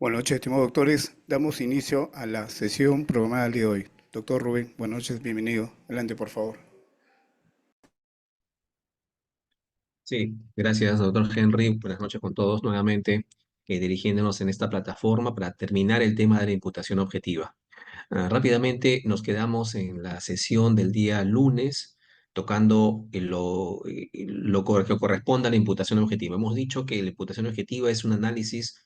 Buenas noches, estimados doctores. Damos inicio a la sesión programada del día de hoy. Doctor Rubén, buenas noches, bienvenido. Adelante, por favor. Sí, gracias, doctor Henry. Buenas noches con todos nuevamente, dirigiéndonos en esta plataforma para terminar el tema de la imputación objetiva. Rápidamente nos quedamos en la sesión del día lunes tocando que corresponde a la imputación objetiva. Hemos dicho que la imputación objetiva es un análisis,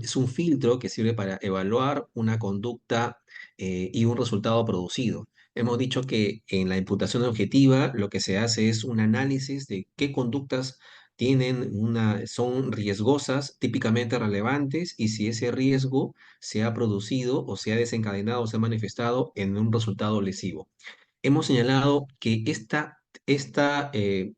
es un filtro que sirve para evaluar una conducta y un resultado producido. Hemos dicho que en la imputación objetiva lo que se hace es un análisis de qué conductas son riesgosas, típicamente relevantes, y si ese riesgo se ha producido o se ha desencadenado o se ha manifestado en un resultado lesivo. Hemos señalado que esta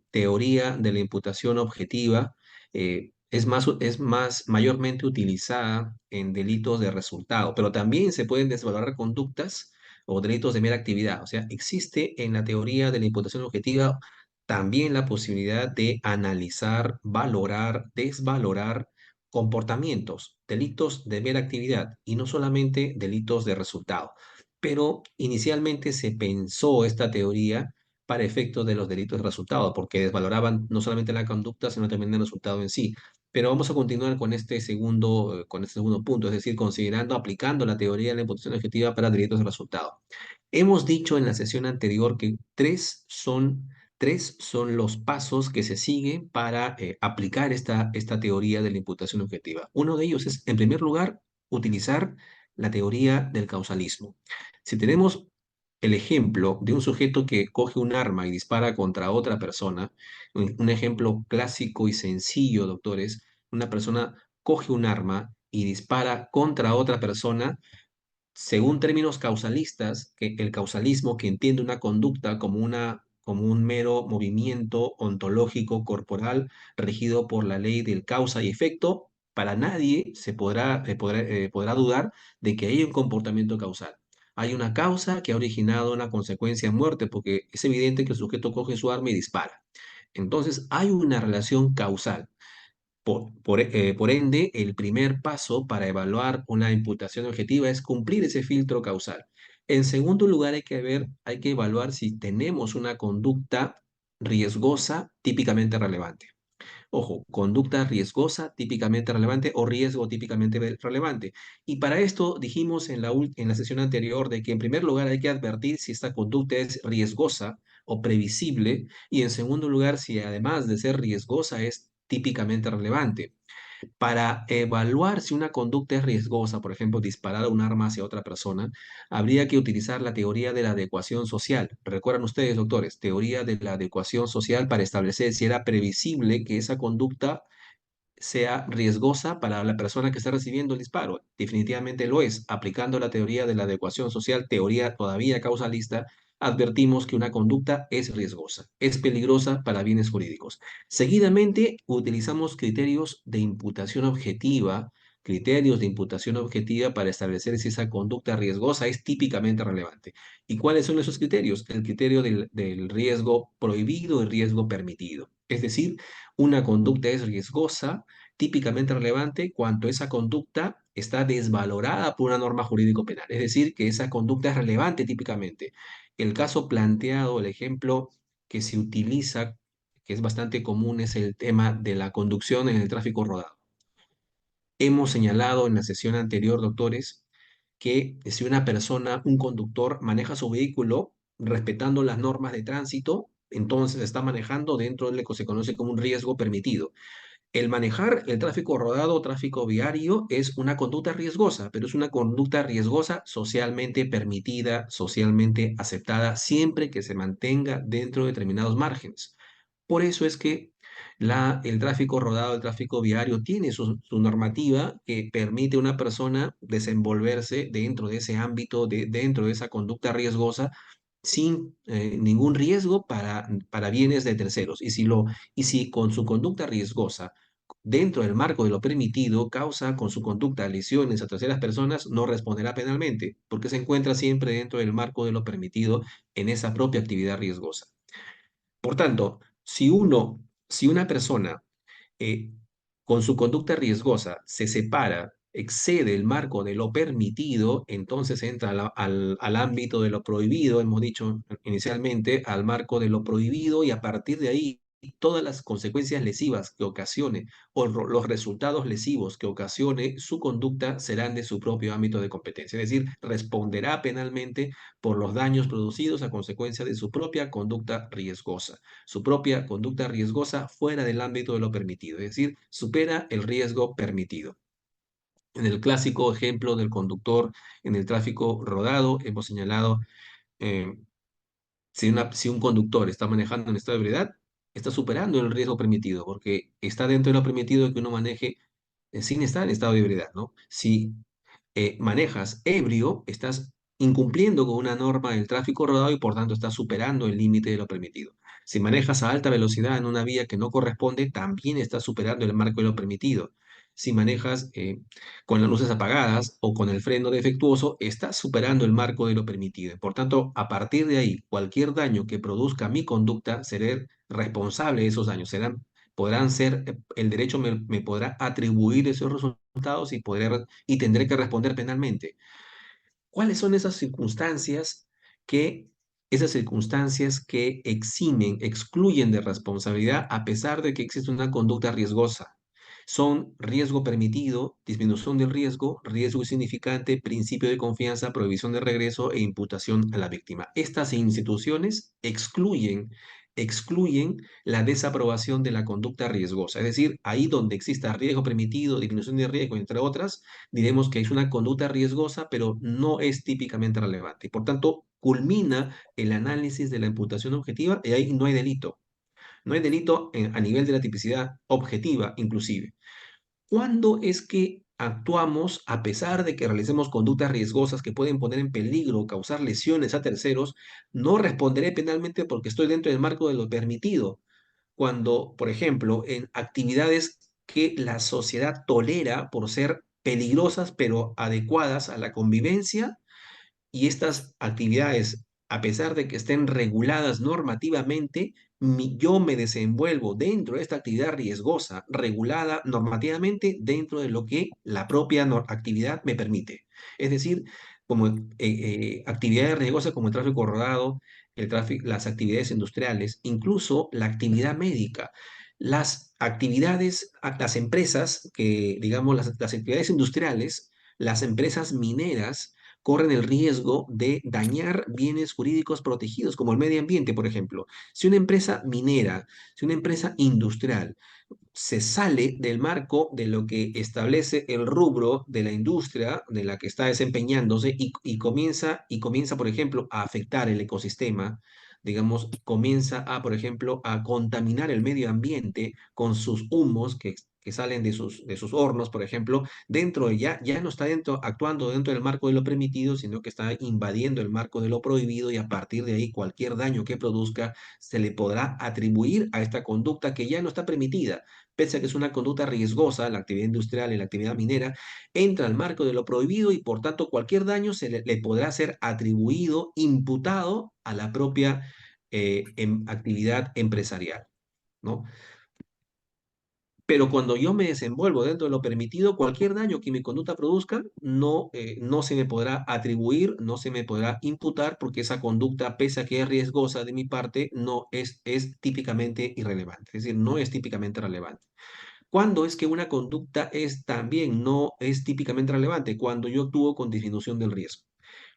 teoría de la imputación objetiva es más mayormente utilizada en delitos de resultado, pero también se pueden desvalorar conductas o delitos de mera actividad. O sea, existe en la teoría de la imputación objetiva también la posibilidad de analizar, valorar, desvalorar comportamientos, delitos de mera actividad y no solamente delitos de resultado. Pero inicialmente se pensó esta teoría para efectos de los delitos de resultado, porque desvaloraban no solamente la conducta, sino también el resultado en sí. Pero vamos a continuar con este segundo punto, es decir, considerando, aplicando la teoría de la imputación objetiva para delitos de resultado. Hemos dicho en la sesión anterior que tres son los pasos que se siguen para aplicar esta teoría de la imputación objetiva. Uno de ellos es, en primer lugar, utilizar la teoría del causalismo. Si tenemos el ejemplo de un sujeto que coge un arma y dispara contra otra persona, un ejemplo clásico y sencillo, doctores, una persona coge un arma y dispara contra otra persona, según términos causalistas, que el causalismo que entiende una conducta como un mero movimiento ontológico corporal regido por la ley del causa y efecto, para nadie podrá dudar de que hay un comportamiento causal. Hay una causa que ha originado una consecuencia en muerte, porque es evidente que el sujeto coge su arma y dispara. Entonces, hay una relación causal. Por ende, el primer paso para evaluar una imputación objetiva es cumplir ese filtro causal. En segundo lugar, hay que evaluar si tenemos una conducta riesgosa típicamente relevante. Ojo, conducta riesgosa típicamente relevante o riesgo típicamente relevante. Y para esto dijimos en la sesión anterior de que en primer lugar hay que advertir si esta conducta es riesgosa o previsible, y en segundo lugar si además de ser riesgosa es típicamente relevante. Para evaluar si una conducta es riesgosa, por ejemplo, disparar un arma hacia otra persona, habría que utilizar la teoría de la adecuación social. ¿Recuerdan ustedes, doctores? Teoría de la adecuación social para establecer si era previsible que esa conducta sea riesgosa para la persona que está recibiendo el disparo. Definitivamente lo es. Aplicando la teoría de la adecuación social, teoría todavía causalista, advertimos que una conducta es riesgosa, es peligrosa para bienes jurídicos. Seguidamente, utilizamos criterios de imputación objetiva para establecer si esa conducta riesgosa es típicamente relevante. ¿Y cuáles son esos criterios? El criterio del riesgo prohibido y riesgo permitido. Es decir, una conducta es riesgosa, típicamente relevante, cuando esa conducta está desvalorada por una norma jurídico-penal. Es decir, que esa conducta es relevante típicamente. El caso planteado, el ejemplo que se utiliza, que es bastante común, es el tema de la conducción en el tráfico rodado. Hemos señalado en la sesión anterior, doctores, que si una persona, un conductor, maneja su vehículo respetando las normas de tránsito, entonces está manejando dentro de lo que se conoce como un riesgo permitido. El manejar el tráfico rodado o tráfico viario es una conducta riesgosa, pero es una conducta riesgosa socialmente permitida, socialmente aceptada, siempre que se mantenga dentro de determinados márgenes. Por eso es que el tráfico rodado, el tráfico viario, tiene su normativa que permite a una persona desenvolverse dentro de ese ámbito, dentro de esa conducta riesgosa, sin ningún riesgo para bienes de terceros. Y si con su conducta riesgosa, dentro del marco de lo permitido, causa con su conducta lesiones a terceras personas, no responderá penalmente, porque se encuentra siempre dentro del marco de lo permitido en esa propia actividad riesgosa. Por tanto, si una persona eh, con su conducta riesgosa se separa excede el marco de lo permitido, entonces entra al ámbito de lo prohibido, hemos dicho inicialmente, al marco de lo prohibido y a partir de ahí todas las consecuencias lesivas que ocasione o los resultados lesivos que ocasione su conducta serán de su propio ámbito de competencia, es decir, responderá penalmente por los daños producidos a consecuencia de su propia conducta riesgosa, su propia conducta riesgosa fuera del ámbito de lo permitido, es decir, supera el riesgo permitido. En el clásico ejemplo del conductor en el tráfico rodado, hemos señalado eh, si un conductor está manejando en estado de ebriedad, está superando el riesgo permitido, porque está dentro de lo permitido que uno maneje sin estar en estado de ebriedad, ¿no? Si manejas ebrio, estás incumpliendo con una norma del tráfico rodado y por tanto estás superando el límite de lo permitido. Si manejas a alta velocidad en una vía que no corresponde, también estás superando el marco de lo permitido. Si manejas con las luces apagadas o con el freno defectuoso, estás superando el marco de lo permitido. Por tanto, a partir de ahí, cualquier daño que produzca mi conducta, seré responsable de esos daños. Podrán ser, el derecho me podrá atribuir esos resultados y tendré que responder penalmente. ¿Cuáles son esas circunstancias que eximen, excluyen de responsabilidad a pesar de que existe una conducta riesgosa? Son riesgo permitido, disminución del riesgo, riesgo insignificante, principio de confianza, prohibición de regreso e imputación a la víctima. Estas instituciones excluyen la desaprobación de la conducta riesgosa. Es decir, ahí donde exista riesgo permitido, disminución de riesgo, entre otras, diremos que es una conducta riesgosa, pero no es típicamente relevante. Y por tanto, culmina el análisis de la imputación objetiva y ahí no hay delito. No hay delito a nivel de la tipicidad objetiva, inclusive. ¿Cuándo es que actuamos a pesar de que realicemos conductas riesgosas que pueden poner en peligro o causar lesiones a terceros? No responderé penalmente porque estoy dentro del marco de lo permitido. Cuando, por ejemplo, en actividades que la sociedad tolera por ser peligrosas pero adecuadas a la convivencia, y estas actividades, a pesar de que estén reguladas normativamente, yo me desenvuelvo dentro de esta actividad riesgosa, regulada normativamente dentro de lo que la propia actividad me permite. Es decir, como actividades riesgosas como el tráfico rodado, las actividades industriales, incluso la actividad médica. Las empresas que, digamos, las actividades industriales, las empresas mineras, corren el riesgo de dañar bienes jurídicos protegidos, como el medio ambiente, por ejemplo. Si una empresa minera, si una empresa industrial se sale del marco de lo que establece el rubro de la industria de la que está desempeñándose y comienza, por ejemplo, a afectar el ecosistema, digamos, comienza a, por ejemplo, a contaminar el medio ambiente con sus humos que salen de sus hornos, por ejemplo, ya no está actuando dentro del marco de lo permitido, sino que está invadiendo el marco de lo prohibido y a partir de ahí cualquier daño que produzca se le podrá atribuir a esta conducta que ya no está permitida pese a que es una conducta riesgosa, la actividad industrial y la actividad minera, entra al marco de lo prohibido y por tanto cualquier daño le podrá ser atribuido, imputado a la propia actividad empresarial, ¿no? Pero cuando yo me desenvuelvo dentro de lo permitido, cualquier daño que mi conducta produzca no se me podrá atribuir, no se me podrá imputar, porque esa conducta, pese a que es riesgosa de mi parte, no es típicamente irrelevante, es decir, no es típicamente relevante. ¿Cuándo es que una conducta no es típicamente relevante? Cuando yo actúo con disminución del riesgo.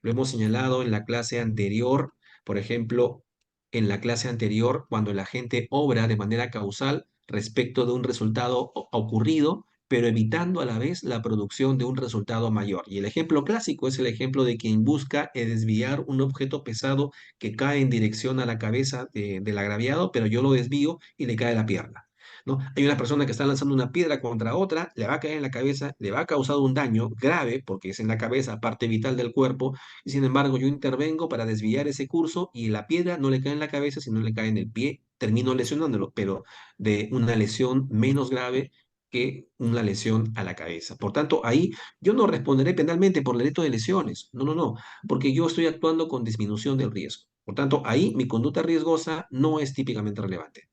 Lo hemos señalado en la clase anterior, por ejemplo, en la clase anterior, cuando la gente obra de manera causal respecto de un resultado ocurrido, pero evitando a la vez la producción de un resultado mayor. Y el ejemplo clásico es el ejemplo de quien busca desviar un objeto pesado que cae en dirección a la cabeza del agraviado, pero yo lo desvío y le cae la pierna. ¿No? Hay una persona que está lanzando una piedra contra otra, le va a caer en la cabeza, le va a causar un daño grave, porque es en la cabeza, parte vital del cuerpo, y sin embargo yo intervengo para desviar ese curso y la piedra no le cae en la cabeza, sino le cae en el pie, termino lesionándolo, pero de una lesión menos grave que una lesión a la cabeza. Por tanto, ahí yo no responderé penalmente por delito de lesiones, no, no, no, porque yo estoy actuando con disminución del riesgo. Por tanto, ahí mi conducta riesgosa no es típicamente relevante.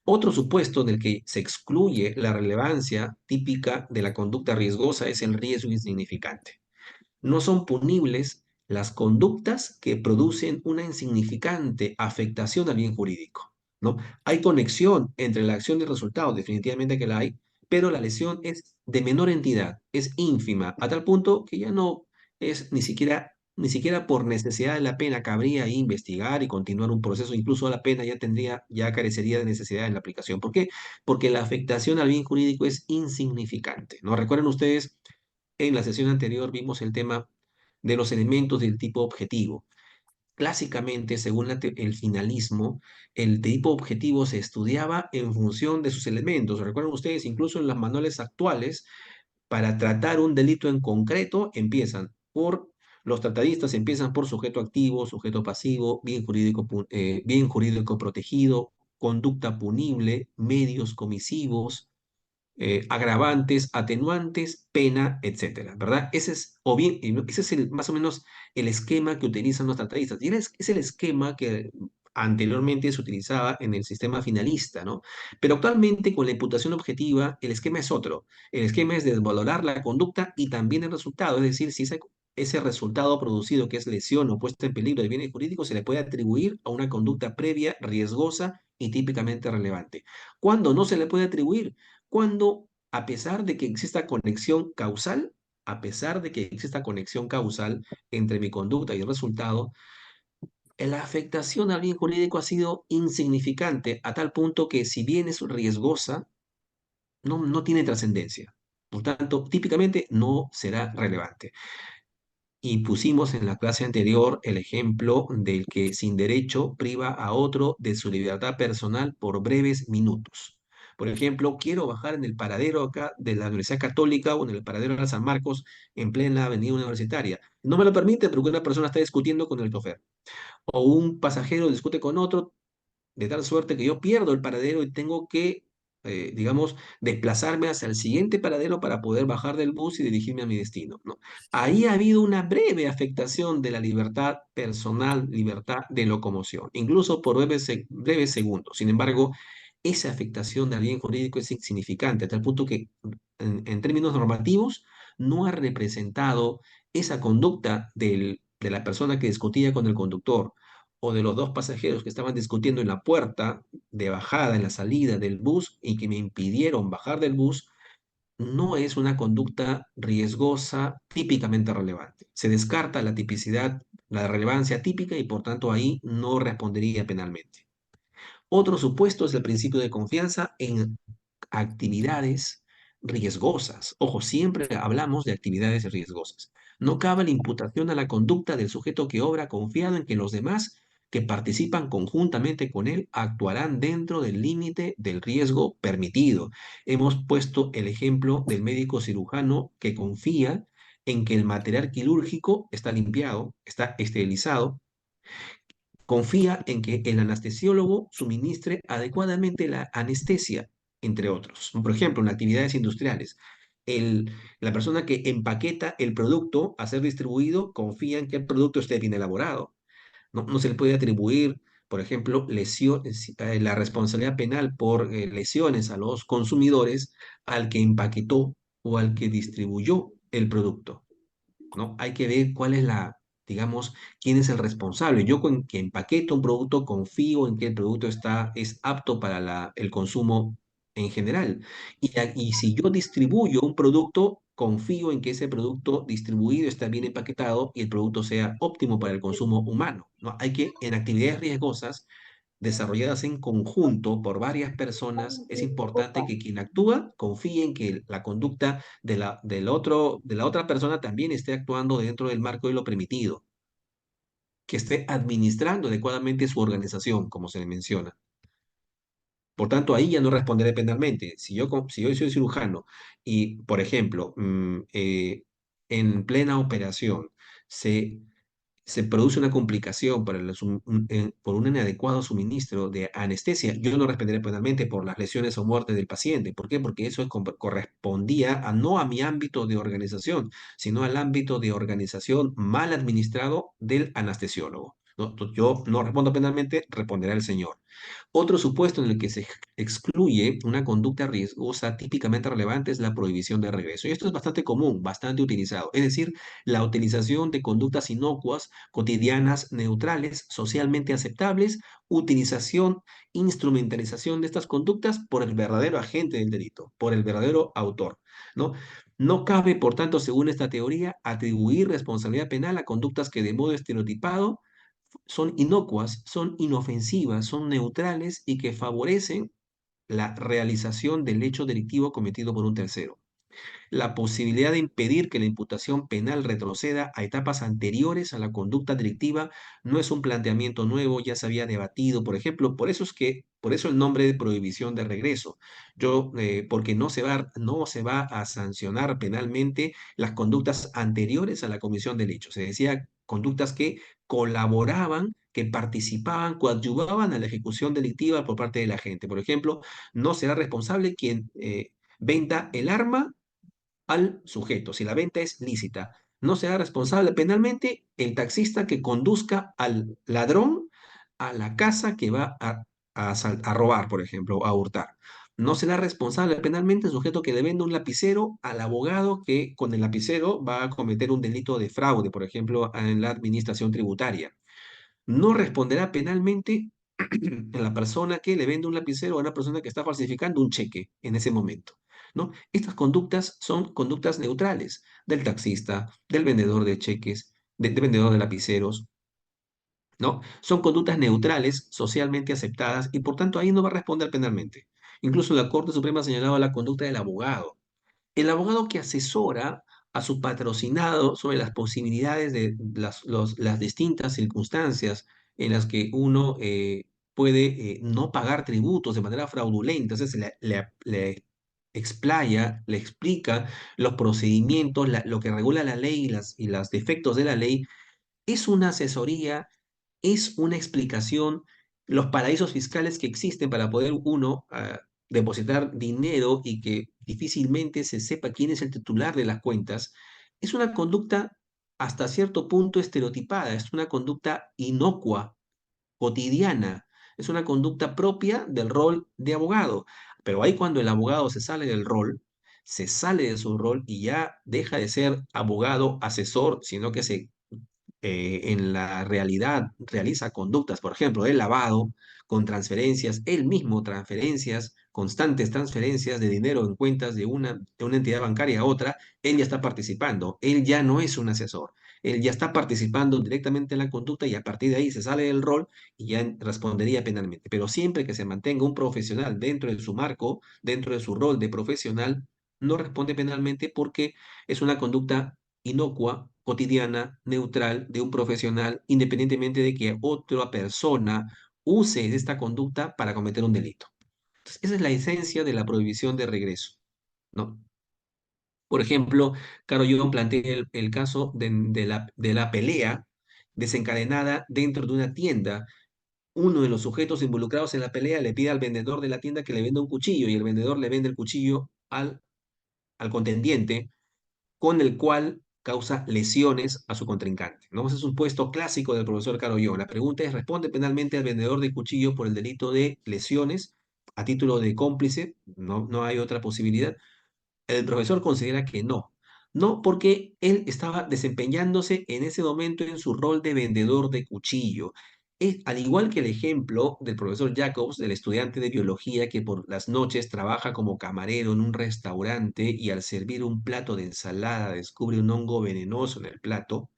Otro supuesto en el que se excluye la relevancia típica de la conducta riesgosa es el riesgo insignificante. No son punibles las conductas que producen una insignificante afectación al bien jurídico, ¿no? Hay conexión entre la acción y el resultado, definitivamente que la hay, pero la lesión es de menor entidad, es ínfima, a tal punto que ya no es ni siquiera por necesidad de la pena cabría ahí investigar y continuar un proceso, incluso la pena ya carecería de necesidad en la aplicación. ¿Por qué? Porque la afectación al bien jurídico es insignificante, ¿no? Recuerden ustedes en la sesión anterior vimos el tema de los elementos del tipo objetivo. Clásicamente, según el finalismo, el tipo objetivo se estudiaba en función de sus elementos. Recuerden ustedes, incluso en los manuales actuales, para tratar un delito en concreto, los tratadistas empiezan por sujeto activo, sujeto pasivo, bien jurídico protegido, conducta punible, medios comisivos, agravantes, atenuantes, pena, etcétera, ¿verdad? Ese es más o menos el esquema que utilizan los tratadistas. Y es el esquema que anteriormente se utilizaba en el sistema finalista, ¿no? Pero actualmente con la imputación objetiva, el esquema es otro. El esquema es desvalorar la conducta y también el resultado, es decir, si ese resultado producido, que es lesión o puesta en peligro de bienes jurídicos, se le puede atribuir a una conducta previa, riesgosa y típicamente relevante. ¿Cuándo no se le puede atribuir? Cuando, a pesar de que exista conexión causal, a pesar de que exista conexión causal entre mi conducta y el resultado, la afectación al bien jurídico ha sido insignificante a tal punto que si bien es riesgosa, no tiene trascendencia. Por tanto, típicamente no será relevante. Y pusimos en la clase anterior el ejemplo del que sin derecho priva a otro de su libertad personal por breves minutos. Por ejemplo, quiero bajar en el paradero acá de la Universidad Católica o en el paradero de San Marcos en plena avenida universitaria. No me lo permite porque una persona está discutiendo con el chofer. O un pasajero discute con otro de tal suerte que yo pierdo el paradero y tengo que, digamos, desplazarme hacia el siguiente paradero para poder bajar del bus y dirigirme a mi destino, ¿no? Ahí ha habido una breve afectación de la libertad personal, libertad de locomoción, incluso por breves segundos. Sin embargo, esa afectación del bien jurídico es insignificante, a tal punto que, en términos normativos, no ha representado esa conducta de la persona que discutía con el conductor o de los dos pasajeros que estaban discutiendo en la puerta de bajada, en la salida del bus y que me impidieron bajar del bus, no es una conducta riesgosa típicamente relevante. Se descarta la tipicidad, la relevancia típica y por tanto ahí no respondería penalmente. Otro supuesto es el principio de confianza en actividades riesgosas. Ojo, siempre hablamos de actividades riesgosas. No cabe la imputación a la conducta del sujeto que obra confiado en que los demás que participan conjuntamente con él actuarán dentro del límite del riesgo permitido. Hemos puesto el ejemplo del médico cirujano que confía en que el material quirúrgico está limpiado, está esterilizado, confía en que el anestesiólogo suministre adecuadamente la anestesia, entre otros. Por ejemplo, en actividades industriales, el, la persona que empaqueta el producto a ser distribuido confía en que el producto esté bien elaborado. No se le puede atribuir, por ejemplo, la responsabilidad penal por lesiones a los consumidores al que empaquetó o al que distribuyó el producto, ¿no? Hay que ver cuál es digamos, quién es el responsable. Yo con que empaqueto un producto confío en que el producto es apto para el consumo en general. Y si yo distribuyo un producto, confío en que ese producto distribuido está bien empaquetado y el producto sea óptimo para el consumo humano, ¿no? En actividades riesgosas desarrolladas en conjunto por varias personas, es importante que quien actúa confíe en que la conducta de la otra persona también esté actuando dentro del marco de lo permitido, que esté administrando adecuadamente su organización, como se le menciona. Por tanto, ahí ya no responderé penalmente. Si yo soy cirujano y, por ejemplo, en plena operación se se produce una complicación por un inadecuado suministro de anestesia, yo no responderé penalmente por las lesiones o muerte del paciente. ¿Por qué? Porque eso correspondía no a mi ámbito de organización, sino al ámbito de organización mal administrado del anestesiólogo. ¿no? Yo no respondo penalmente, responderá el señor. Otro supuesto en el que se excluye una conducta riesgosa típicamente relevante es la prohibición de regreso. Y esto es bastante común, bastante utilizado. Es decir, la utilización de conductas inocuas, cotidianas, neutrales, socialmente aceptables, utilización, instrumentalización de estas conductas por el verdadero agente del delito, por el verdadero autor, ¿no? No cabe, por tanto, según esta teoría, atribuir responsabilidad penal a conductas que de modo estereotipado son inocuas, son inofensivas, son neutrales y que favorecen la realización del hecho delictivo cometido por un tercero. La posibilidad de impedir que la imputación penal retroceda a etapas anteriores a la conducta delictiva no es un planteamiento nuevo, ya se había debatido, por ejemplo, por eso el nombre de prohibición de regreso. Porque no se va a sancionar penalmente las conductas anteriores a la comisión del hecho. Se decía conductas que colaboraban, que participaban, coadyuvaban a la ejecución delictiva por parte de la gente. Por ejemplo, no será responsable quien venda el arma al sujeto. Si la venta es lícita, no será responsable penalmente el taxista que conduzca al ladrón a la casa que va a robar, por ejemplo, a hurtar. No será responsable penalmente el sujeto que le venda un lapicero al abogado que con el lapicero va a cometer un delito de fraude, por ejemplo, en la administración tributaria. No responderá penalmente la persona que le vende un lapicero a una persona que está falsificando un cheque en ese momento, ¿no? Estas conductas son conductas neutrales del taxista, del vendedor de cheques, del vendedor de lapiceros, ¿no? Son conductas neutrales, socialmente aceptadas y por tanto ahí no va a responder penalmente. Incluso la Corte Suprema ha señalado la conducta del abogado. El abogado que asesora a su patrocinado sobre las posibilidades de las distintas circunstancias en las que uno puede no pagar tributos de manera fraudulenta, entonces le explaya, le explica los procedimientos, lo que regula la ley y los defectos de la ley, es una asesoría, es una explicación, los paraísos fiscales que existen para poder uno depositar dinero y que difícilmente se sepa quién es el titular de las cuentas, es una conducta hasta cierto punto estereotipada, es una conducta inocua, cotidiana, es una conducta propia del rol de abogado. Pero ahí cuando el abogado se sale del rol, se sale de su rol y ya deja de ser abogado asesor, sino que en la realidad realiza conductas, por ejemplo, de lavado, con transferencias, él mismo transferencias, constantes transferencias de dinero en cuentas de una entidad bancaria a otra, él ya está participando, él ya no es un asesor, él ya está participando directamente en la conducta y a partir de ahí se sale del rol y ya respondería penalmente. Pero siempre que se mantenga un profesional dentro de su marco, dentro de su rol de profesional, no responde penalmente porque es una conducta inocua, cotidiana, neutral, de un profesional, independientemente de que otra persona use esta conducta para cometer un delito. Entonces, esa es la esencia de la prohibición de regreso, ¿no? Por ejemplo, Caro Jung plantea el caso de la pelea desencadenada dentro de una tienda. Uno de los sujetos involucrados en la pelea le pide al vendedor de la tienda que le venda un cuchillo y el vendedor le vende el cuchillo al contendiente con el cual causa lesiones a su contrincante, ¿no? Ese es un puesto clásico del profesor Carollón. La pregunta es, ¿responde penalmente al vendedor de cuchillo por el delito de lesiones a título de cómplice? No, no hay otra posibilidad. El profesor considera que no. No, porque él estaba desempeñándose en ese momento en su rol de vendedor de cuchillo. Al igual que el ejemplo del profesor Jacobs, del estudiante de biología que por las noches trabaja como camarero en un restaurante y al servir un plato de ensalada descubre un hongo venenoso en el plato.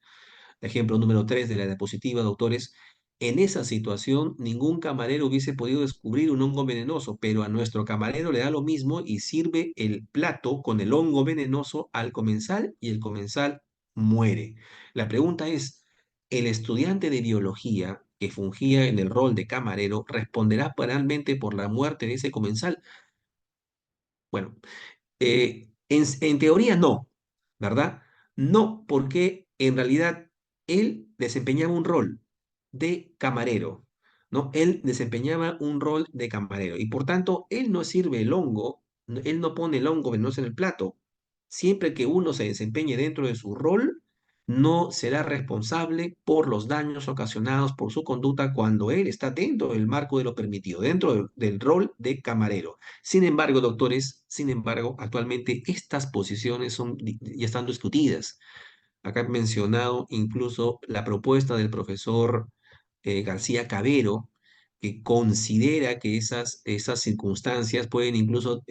Ejemplo número 3 de la diapositiva, doctores. En esa situación, ningún camarero hubiese podido descubrir un hongo venenoso, pero a nuestro camarero le da lo mismo y sirve el plato con el hongo venenoso al comensal y el comensal muere. La pregunta es, ¿el estudiante de biología que fungía en el rol de camarero responderá penalmente por la muerte de ese comensal? Bueno, en teoría no, ¿verdad? No, porque en realidad él desempeñaba un rol de camarero, ¿no? Él desempeñaba un rol de camarero y por tanto él no sirve el hongo, él no pone el hongo venenoso en el plato. Siempre que uno se desempeñe dentro de su rol, no será responsable por los daños ocasionados por su conducta cuando él está dentro del marco de lo permitido, dentro del rol de camarero. Sin embargo, doctores, sin embargo, actualmente estas posiciones ya están discutidas. Acá he mencionado incluso la propuesta del profesor García Cabero, que considera que esas circunstancias pueden incluso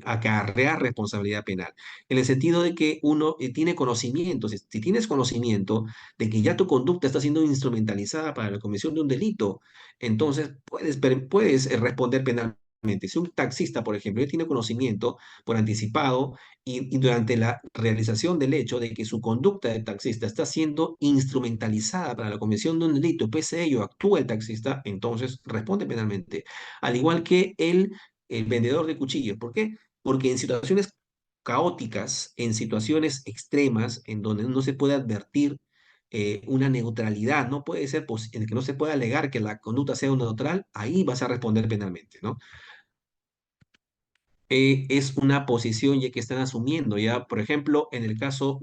acarrear responsabilidad penal, en el sentido de que uno tiene conocimiento, si tienes conocimiento de que ya tu conducta está siendo instrumentalizada para la comisión de un delito, entonces puedes responder penalmente. Si un taxista, por ejemplo, ya tiene conocimiento por anticipado y durante la realización del hecho de que su conducta de taxista está siendo instrumentalizada para la comisión de un delito, pese a ello actúa el taxista, entonces responde penalmente. Al igual que el vendedor de cuchillos. ¿Por qué? Porque en situaciones caóticas, en situaciones extremas, en donde no se puede advertir una neutralidad, no puede ser en el que no se puede alegar que la conducta sea neutral, ahí vas a responder penalmente, ¿no? Es una posición ya que están asumiendo, ya, por ejemplo, en el caso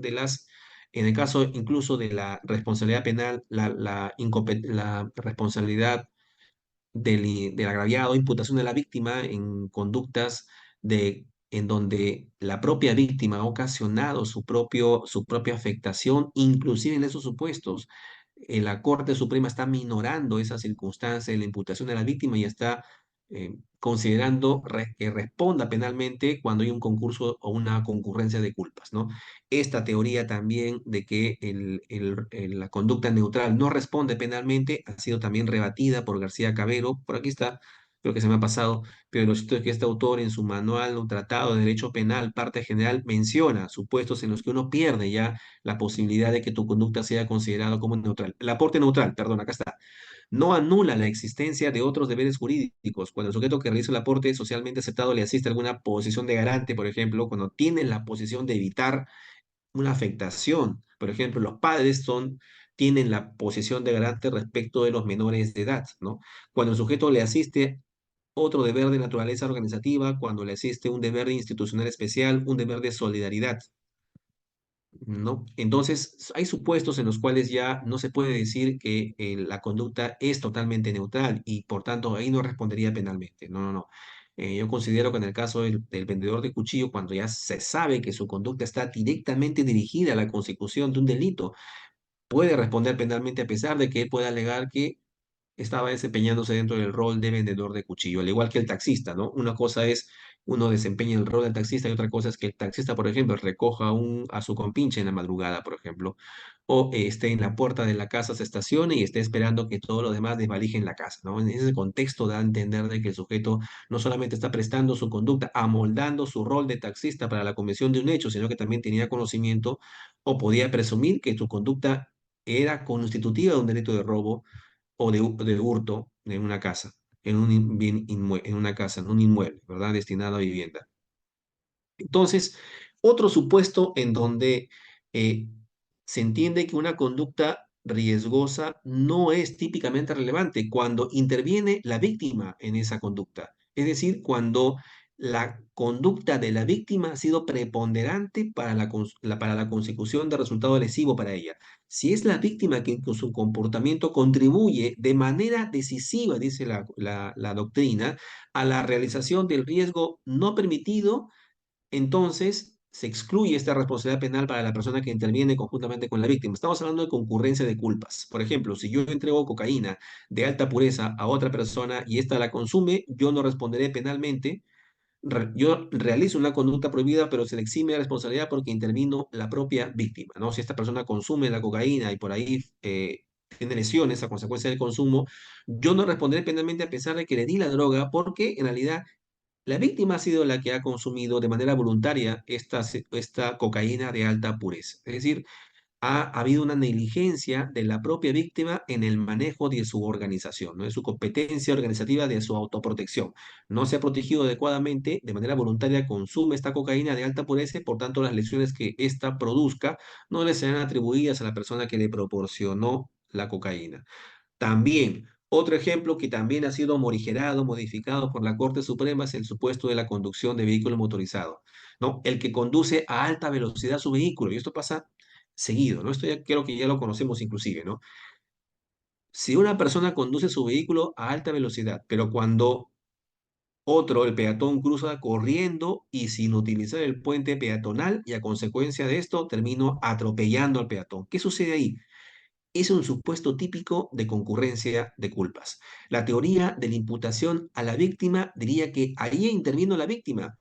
incluso de la responsabilidad penal, la responsabilidad del agraviado, imputación de la víctima en conductas en donde la propia víctima ha ocasionado su propia afectación, inclusive en esos supuestos. La Corte Suprema está minorando esa circunstancia de la imputación de la víctima y está considerando que responda penalmente cuando hay un concurso o una concurrencia de culpas, ¿no? Esta teoría también de que la conducta neutral no responde penalmente ha sido también rebatida por García Cabero. Por aquí está, creo que se me ha pasado, pero lo cierto es que este autor en su manual, un tratado de derecho penal, parte general, menciona supuestos en los que uno pierde ya la posibilidad de que tu conducta sea considerada como neutral. El aporte neutral, perdón, acá está, no anula la existencia de otros deberes jurídicos. Cuando el sujeto que realiza el aporte socialmente aceptado le asiste a alguna posición de garante, por ejemplo, cuando tiene la posición de evitar una afectación. Por ejemplo, los padres tienen la posición de garante respecto de los menores de edad, ¿no? Cuando el sujeto le asiste otro deber de naturaleza organizativa, cuando le asiste un deber institucional especial, un deber de solidaridad, ¿no? Entonces, hay supuestos en los cuales ya no se puede decir que la conducta es totalmente neutral y por tanto ahí no respondería penalmente. No, no, no. Yo considero que en el caso del vendedor de cuchillo, cuando ya se sabe que su conducta está directamente dirigida a la consecución de un delito, puede responder penalmente a pesar de que él pueda alegar que estaba desempeñándose dentro del rol de vendedor de cuchillo, al igual que el taxista, ¿no? Una cosa es uno desempeña el rol del taxista y otra cosa es que el taxista, por ejemplo, recoja a su compinche en la madrugada, por ejemplo, o esté en la puerta de la casa, se estacione y esté esperando que todo lo demás desvalijen la casa, ¿no? En ese contexto da a entender de que el sujeto no solamente está prestando su conducta, amoldando su rol de taxista para la comisión de un hecho, sino que también tenía conocimiento o podía presumir que su conducta era constitutiva de un delito de robo o de hurto en una casa, en un en una casa, en un inmueble, ¿verdad? Destinado a vivienda. Entonces, otro supuesto en donde eh, se entiende que una conducta riesgosa no es típicamente relevante cuando interviene la víctima en esa conducta. Es decir, cuando la conducta de la víctima ha sido preponderante para para la consecución de resultado lesivo para ella. Si es la víctima que con su comportamiento contribuye de manera decisiva, dice la doctrina, a la realización del riesgo no permitido, entonces se excluye esta responsabilidad penal para la persona que interviene conjuntamente con la víctima. Estamos hablando de concurrencia de culpas. Por ejemplo, si yo entrego cocaína de alta pureza a otra persona y ésta la consume, yo no responderé penalmente. Yo realizo una conducta prohibida, pero se le exime la responsabilidad porque intervino la propia víctima, ¿no? Si esta persona consume la cocaína y por ahí tiene lesiones a consecuencia del consumo, yo no responderé penalmente a pesar de que le di la droga porque en realidad la víctima ha sido la que ha consumido de manera voluntaria esta cocaína de alta pureza. Es decir, ha habido una negligencia de la propia víctima en el manejo de su organización, ¿no? De su competencia organizativa, de su autoprotección. No se ha protegido adecuadamente, de manera voluntaria consume esta cocaína de alta pureza y por tanto las lesiones que ésta produzca no le serán atribuidas a la persona que le proporcionó la cocaína. También, otro ejemplo que también ha sido morigerado, modificado por la Corte Suprema es el supuesto de la conducción de vehículo motorizado. ¿no? El que conduce a alta velocidad su vehículo, y esto pasa seguido, ¿no? Esto ya creo que ya lo conocemos inclusive, ¿no? Si una persona conduce su vehículo a alta velocidad, pero cuando otro, el peatón, cruza corriendo y sin utilizar el puente peatonal y a consecuencia de esto termino atropellando al peatón. ¿Qué sucede ahí? Es un supuesto típico de concurrencia de culpas. La teoría de la imputación a la víctima diría que ahí intervino la víctima.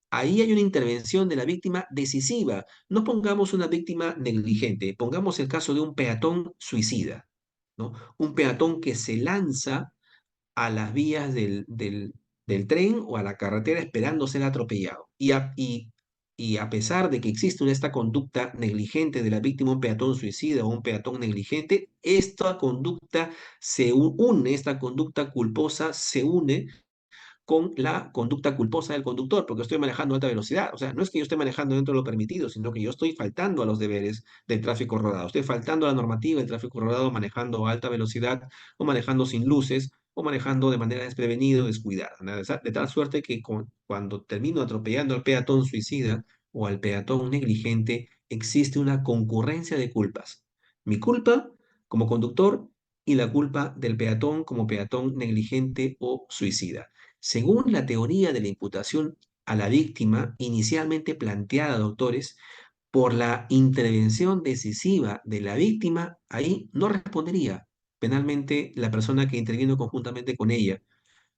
Ahí hay una intervención de la víctima decisiva. No pongamos una víctima negligente, pongamos el caso de un peatón suicida, ¿no? Un peatón que se lanza a las vías del tren o a la carretera esperando ser atropellado. Y a pesar de que existe esta conducta negligente de la víctima, un peatón suicida o un peatón negligente, esta conducta esta conducta culposa se une con la conducta culposa del conductor, porque estoy manejando a alta velocidad. O sea, no es que yo esté manejando dentro de lo permitido, sino que yo estoy faltando a los deberes del tráfico rodado. Estoy faltando a la normativa del tráfico rodado manejando a alta velocidad o manejando sin luces o manejando de manera desprevenida o descuidada, ¿no? De tal suerte que cuando termino atropellando al peatón suicida o al peatón negligente, existe una concurrencia de culpas. Mi culpa como conductor y la culpa del peatón como peatón negligente o suicida. Según la teoría de la imputación a la víctima, inicialmente planteada, doctores, por la intervención decisiva de la víctima, ahí no respondería penalmente la persona que intervino conjuntamente con ella,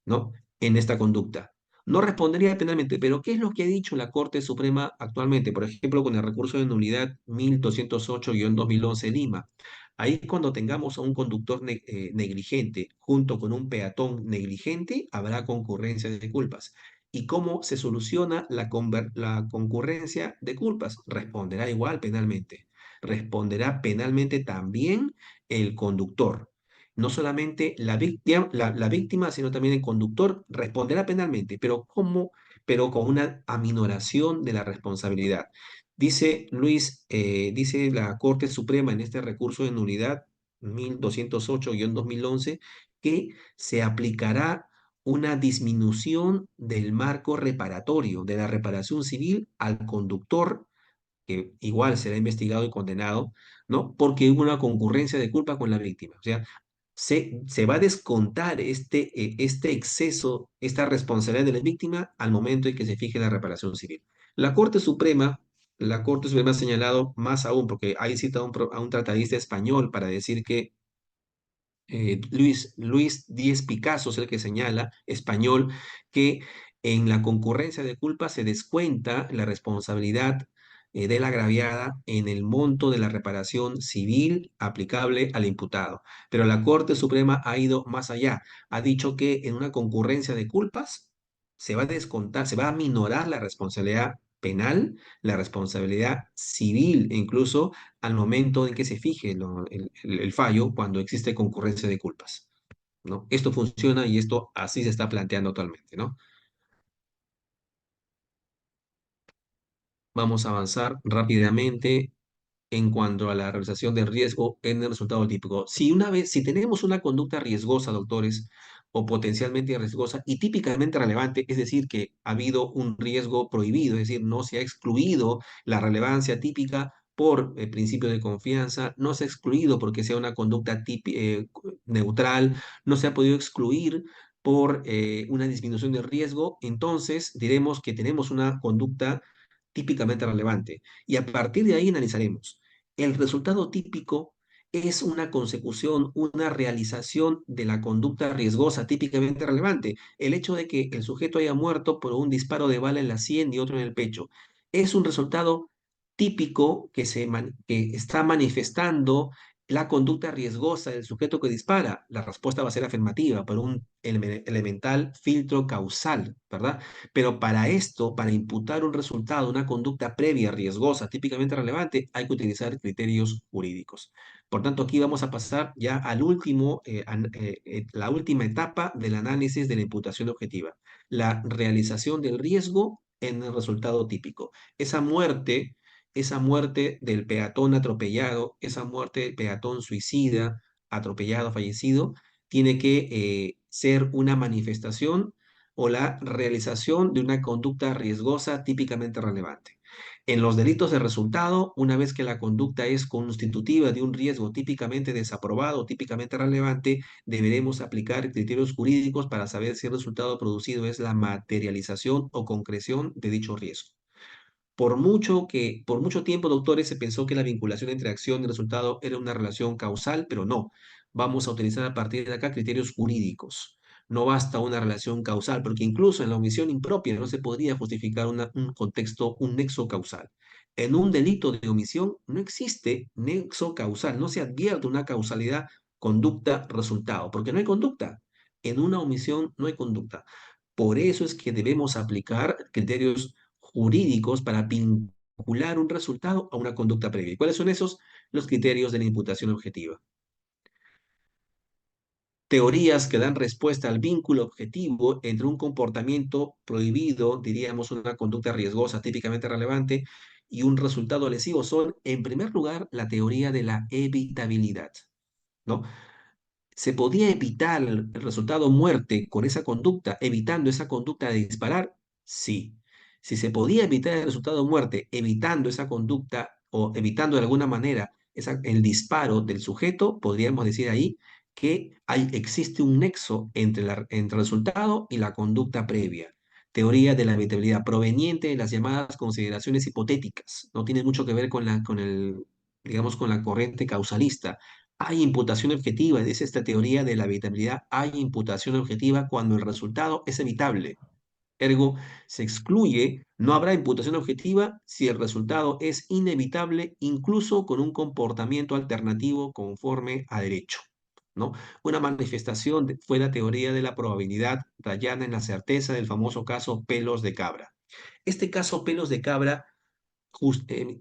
¿no? En esta conducta. No respondería penalmente, pero ¿qué es lo que ha dicho la Corte Suprema actualmente? Por ejemplo, con el recurso de nulidad 1208-2011 Lima. Ahí cuando tengamos a un conductor negligente junto con un peatón negligente, habrá concurrencia de culpas. ¿Y cómo se soluciona la concurrencia de culpas? Responderá igual penalmente. Responderá penalmente también el conductor. No solamente la víctima, sino también el conductor responderá penalmente, pero ¿cómo? Pero con una aminoración de la responsabilidad. Dice Luis, dice la Corte Suprema en este recurso de nulidad 1208-2011 que se aplicará una disminución del marco reparatorio, de la reparación civil al conductor que igual será investigado y condenado, ¿no? Porque hubo una concurrencia de culpa con la víctima. O sea, se va a descontar este exceso, esta responsabilidad de la víctima al momento en que se fije la reparación civil. La Corte Suprema, la Corte Suprema ha señalado más aún, porque ahí cita a un tratadista español para decir que Luis Díez Picasso es el que señala, español, que en la concurrencia de culpa se descuenta la responsabilidad de la agraviada en el monto de la reparación civil aplicable al imputado. Pero la Corte Suprema ha ido más allá. Ha dicho que en una concurrencia de culpas se va a descontar, se va a minorar la responsabilidad penal, la responsabilidad civil, e incluso al momento en que se fije el fallo cuando existe concurrencia de culpas, ¿no? Esto funciona y esto así se está planteando actualmente, ¿no? Vamos a avanzar rápidamente en cuanto a la realización del riesgo en el resultado típico. Si tenemos una conducta riesgosa, doctores, o potencialmente riesgosa y típicamente relevante, es decir, que ha habido un riesgo prohibido, es decir, no se ha excluido la relevancia típica por el principio de confianza, no se ha excluido porque sea una conducta neutral, no se ha podido excluir por una disminución de riesgo, entonces diremos que tenemos una conducta típicamente relevante. Y a partir de ahí analizaremos. El resultado típico es una consecución, una realización de la conducta riesgosa típicamente relevante. El hecho de que el sujeto haya muerto por un disparo de bala en la sien y otro en el pecho es un resultado típico que está manifestando la conducta riesgosa del sujeto que dispara. La respuesta va a ser afirmativa por un elemental filtro causal, ¿verdad? Pero para esto, para imputar un resultado, una conducta previa, riesgosa, típicamente relevante, hay que utilizar criterios jurídicos. Por tanto, aquí vamos a pasar ya al último, la última etapa del análisis de la imputación objetiva, la realización del riesgo en el resultado típico. Esa muerte del peatón atropellado, esa muerte del peatón suicida, atropellado, fallecido, tiene que ser una manifestación o la realización de una conducta riesgosa típicamente relevante. En los delitos de resultado, una vez que la conducta es constitutiva de un riesgo típicamente desaprobado o típicamente relevante, deberemos aplicar criterios jurídicos para saber si el resultado producido es la materialización o concreción de dicho riesgo. Por mucho tiempo, doctores, se pensó que la vinculación entre acción y resultado era una relación causal, pero no. Vamos a utilizar a partir de acá criterios jurídicos. No basta una relación causal, porque incluso en la omisión impropia no se podría justificar un contexto, un nexo causal. En un delito de omisión no existe nexo causal, no se advierte una causalidad conducta-resultado, porque no hay conducta. En una omisión no hay conducta. Por eso es que debemos aplicar criterios jurídicos para vincular un resultado a una conducta previa. ¿Y cuáles son esos? Los criterios de la imputación objetiva. Teorías que dan respuesta al vínculo objetivo entre un comportamiento prohibido, diríamos una conducta riesgosa típicamente relevante, y un resultado lesivo son, en primer lugar, la teoría de la evitabilidad, ¿no? ¿Se podía evitar el resultado muerte con esa conducta, evitando esa conducta de disparar? Sí. Si se podía evitar el resultado muerte evitando esa conducta o evitando de alguna manera el disparo del sujeto, podríamos decir ahí que existe un nexo entre el resultado y la conducta previa. Teoría de la evitabilidad proveniente de las llamadas consideraciones hipotéticas. No tiene mucho que ver digamos, con la corriente causalista. Hay imputación objetiva, dice esta teoría de la evitabilidad, hay imputación objetiva cuando el resultado es evitable. Ergo, se excluye, no habrá imputación objetiva si el resultado es inevitable, incluso con un comportamiento alternativo conforme a derecho, ¿no? Una manifestación fue la teoría de la probabilidad rayana en la certeza del famoso caso pelos de cabra. Este caso pelos de cabra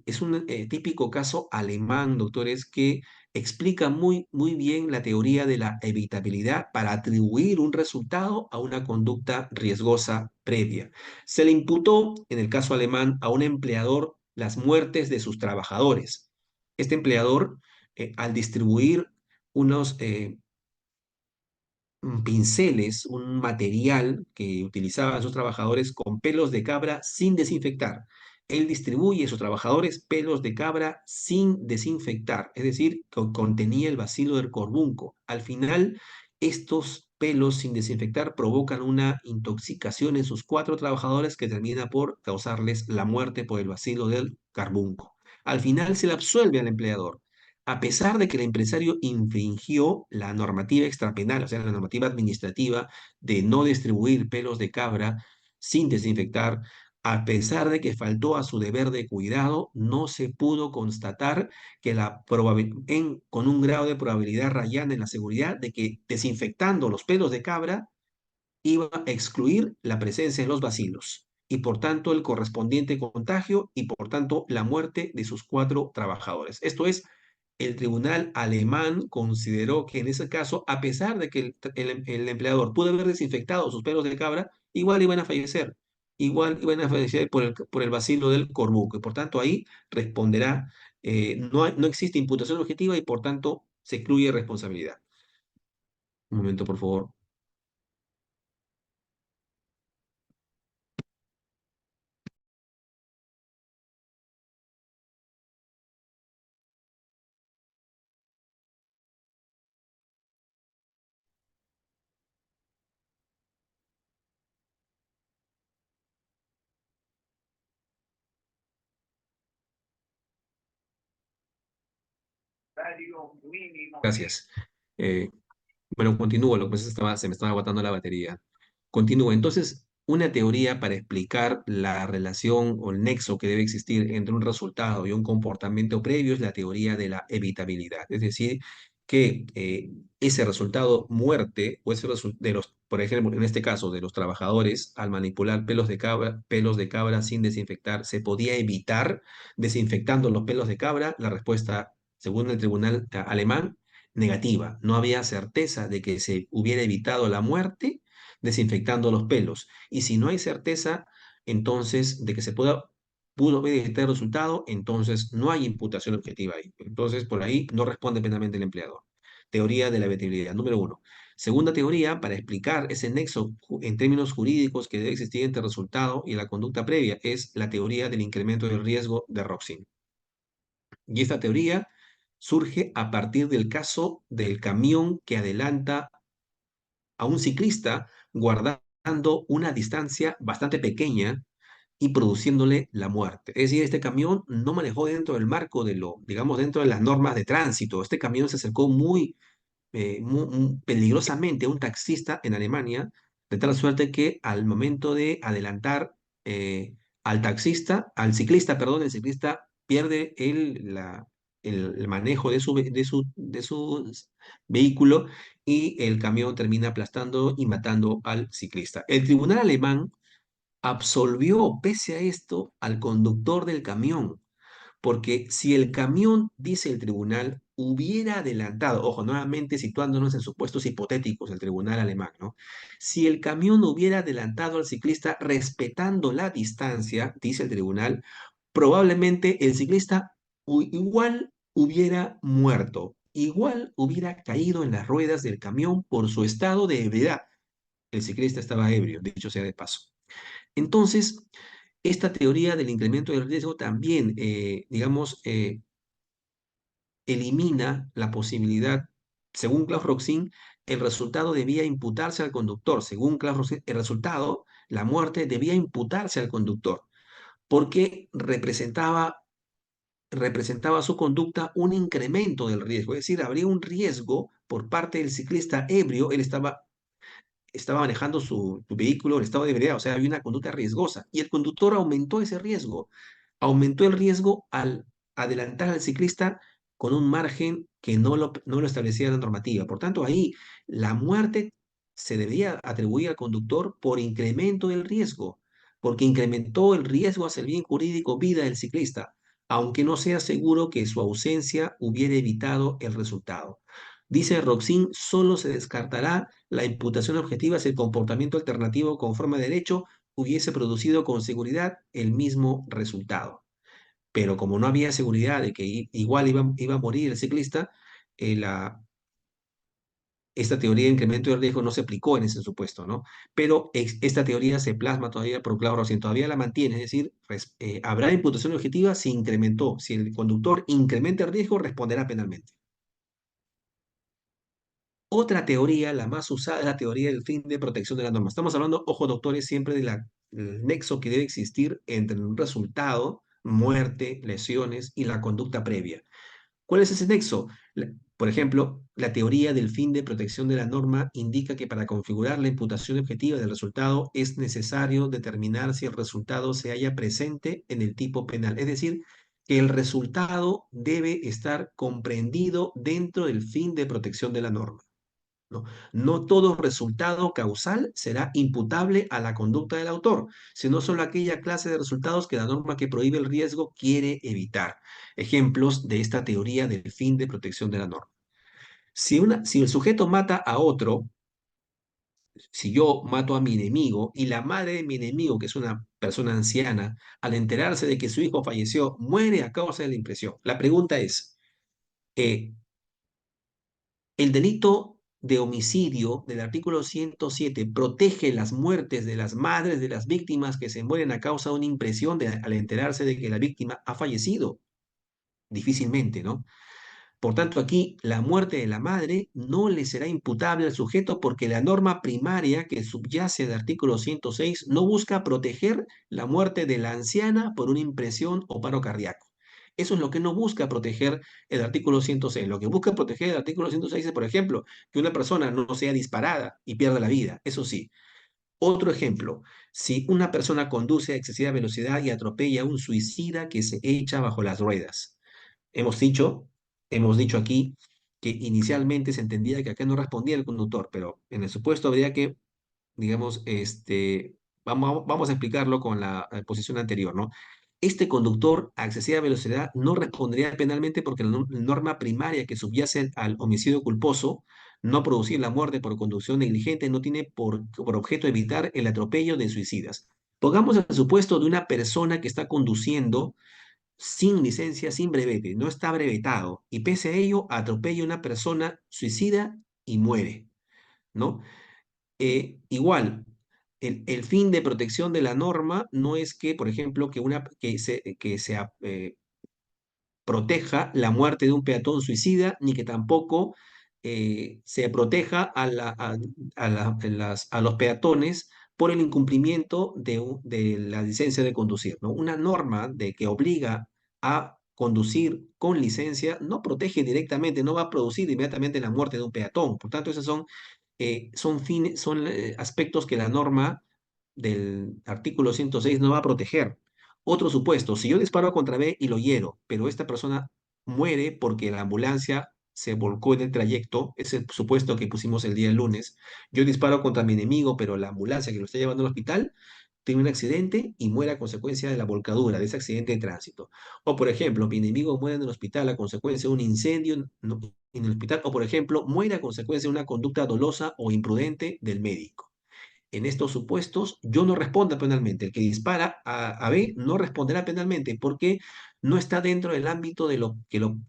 es un típico caso alemán, doctores, que explica muy bien la teoría de la evitabilidad para atribuir un resultado a una conducta riesgosa previa. Se le imputó, en el caso alemán, a un empleador las muertes de sus trabajadores. Este empleador, al distribuir unos pinceles, un material que utilizaban sus trabajadores con pelos de cabra sin desinfectar. Él distribuye a sus trabajadores pelos de cabra sin desinfectar, es decir, que contenía el bacilo del corbunco. Al final, estos pelos sin desinfectar provocan una intoxicación en sus cuatro trabajadores que termina por causarles la muerte por el bacilo del carbunco. Al final se le absuelve al empleador a pesar de que el empresario infringió la normativa extrapenal, o sea, la normativa administrativa de no distribuir pelos de cabra sin desinfectar, a pesar de que faltó a su deber de cuidado, no se pudo constatar que con un grado de probabilidad rayana en la seguridad de que desinfectando los pelos de cabra iba a excluir la presencia de los bacilos y por tanto el correspondiente contagio y por tanto la muerte de sus cuatro trabajadores. Esto es, el tribunal alemán consideró que en ese caso, a pesar de que el empleador pudo haber desinfectado sus pelos de cabra, igual iban a fallecer por el bacilo del corbuco y por tanto ahí responderá, no existe imputación objetiva y por tanto se excluye responsabilidad. Un momento, por favor. Gracias. Eh, Bueno, continúo, lo que pasa es que se me estaba agotando la batería. Continúo. Entonces, una teoría para explicar la relación o el nexo que debe existir entre un resultado y un comportamiento previo es la teoría de la evitabilidad. Es decir, que ese resultado muerte, o por ejemplo, en este caso, de los trabajadores, al manipular pelos de cabra sin desinfectar, ¿se podía evitar desinfectando los pelos de cabra? La respuesta, según el tribunal alemán, negativa. No había certeza de que se hubiera evitado la muerte desinfectando los pelos. Y si no hay certeza, entonces, de que pudo haber evitar el resultado, entonces no hay imputación objetiva ahí. Entonces, por ahí no responde penalmente el empleador. Teoría de la evitabilidad. Número uno. Segunda teoría, para explicar ese nexo en términos jurídicos que debe existir entre el resultado y la conducta previa, es la teoría del incremento del riesgo de Roxin. Y esta teoría surge a partir del caso del camión que adelanta a un ciclista guardando una distancia bastante pequeña y produciéndole la muerte. Es decir, este camión no manejó dentro del marco de lo, digamos, dentro de las normas de tránsito. Este camión se acercó muy peligrosamente a un taxista en Alemania, de tal suerte que al momento de adelantar al taxista, al ciclista, perdón, el ciclista pierde el manejo de su vehículo y el camión termina aplastando y matando al ciclista. El tribunal alemán absolvió, pese a esto, al conductor del camión, porque si el camión, dice el tribunal, hubiera adelantado, ojo, nuevamente situándonos en supuestos hipotéticos, el tribunal alemán, ¿no? Si el camión hubiera adelantado al ciclista respetando la distancia, dice el tribunal, probablemente el ciclista igual hubiera muerto, igual hubiera caído en las ruedas del camión por su estado de ebriedad. El ciclista estaba ebrio, dicho sea de paso. Entonces, esta teoría del incremento del riesgo también, digamos, elimina la posibilidad, según Klaus Roxin, el resultado debía imputarse al conductor. Según Klaus Roxin, el resultado, la muerte, debía imputarse al conductor, porque representaba su conducta un incremento del riesgo. Es decir, habría un riesgo por parte del ciclista ebrio, él estaba manejando su vehículo en estado de ebriedad, o sea, había una conducta riesgosa, y el conductor aumentó ese riesgo, aumentó el riesgo al adelantar al ciclista con un margen que no lo establecía la normativa. Por tanto, ahí la muerte se debía atribuir al conductor por incremento del riesgo, porque incrementó el riesgo hacia el bien jurídico vida del ciclista, aunque no sea seguro que su ausencia hubiera evitado el resultado. Dice Roxin, solo se descartará la imputación objetiva si el comportamiento alternativo conforme a derecho hubiese producido con seguridad el mismo resultado. Pero como no había seguridad de que igual iba a morir el ciclista, eh, la, esta teoría de incremento de riesgo no se aplicó en ese supuesto, ¿no? Pero esta teoría se plasma todavía por Claudio Rosin, todavía la mantiene, es decir, habrá imputación objetiva si incrementó, si el conductor incrementa el riesgo, responderá penalmente. Otra teoría, la más usada, es la teoría del fin de protección de la norma. Estamos hablando, ojo doctores, siempre del nexo que debe existir entre un resultado, muerte, lesiones y la conducta previa. ¿Cuál es ese nexo? Por ejemplo, la teoría del fin de protección de la norma indica que para configurar la imputación objetiva del resultado es necesario determinar si el resultado se halla presente en el tipo penal. Es decir, que el resultado debe estar comprendido dentro del fin de protección de la norma. ¿No? No todo resultado causal será imputable a la conducta del autor, sino solo aquella clase de resultados que la norma que prohíbe el riesgo quiere evitar. Ejemplos de esta teoría del fin de protección de la norma. Si el sujeto mata a otro, si yo mato a mi enemigo y la madre de mi enemigo, que es una persona anciana, al enterarse de que su hijo falleció, muere a causa de la impresión. La pregunta es, eh, el delito de homicidio del artículo 107 protege las muertes de las madres de las víctimas que se mueren a causa de una impresión al enterarse de que la víctima ha fallecido. Difícilmente, ¿no? Por tanto, aquí la muerte de la madre no le será imputable al sujeto porque la norma primaria que subyace del artículo 106 no busca proteger la muerte de la anciana por una impresión o paro cardíaco. Eso es lo que no busca proteger el artículo 106. Lo que busca proteger el artículo 106 es, por ejemplo, que una persona no sea disparada y pierda la vida. Eso sí. Otro ejemplo, si una persona conduce a excesiva velocidad y atropella a un suicida que se echa bajo las ruedas. Hemos dicho, hemos dicho aquí que inicialmente se entendía que acá no respondía el conductor, pero en el supuesto habría que, digamos, vamos a explicarlo con la posición anterior, ¿no? Este conductor a excesiva velocidad no respondería penalmente porque la norma primaria que subyace al homicidio culposo, no producir la muerte por conducción negligente, no tiene por objeto evitar el atropello de suicidas. Pongamos el supuesto de una persona que está conduciendo sin licencia, sin brevete, no está brevetado y pese a ello atropella a una persona suicida y muere. ¿no? Igual, el fin de protección de la norma no es que, por ejemplo, que se proteja la muerte de un peatón suicida, ni que tampoco se proteja a los peatones por el incumplimiento de la licencia de conducir, ¿no? Una norma de que obliga a conducir con licencia no protege directamente, no va a producir inmediatamente la muerte de un peatón. Por tanto, esos son aspectos que la norma del artículo 106 no va a proteger. Otro supuesto, si yo disparo contra B y lo hiero, pero esta persona muere porque la ambulancia se volcó en el trayecto, es el supuesto que pusimos el día lunes, yo disparo contra mi enemigo, pero la ambulancia que lo está llevando al hospital tiene un accidente y muere a consecuencia de la volcadura, de ese accidente de tránsito. O por ejemplo, mi enemigo muere en el hospital a consecuencia de un incendio en el hospital, o por ejemplo, muere a consecuencia de una conducta dolosa o imprudente del médico. En estos supuestos, yo no responda penalmente. El que dispara a B no responderá penalmente porque no está dentro del ámbito de lo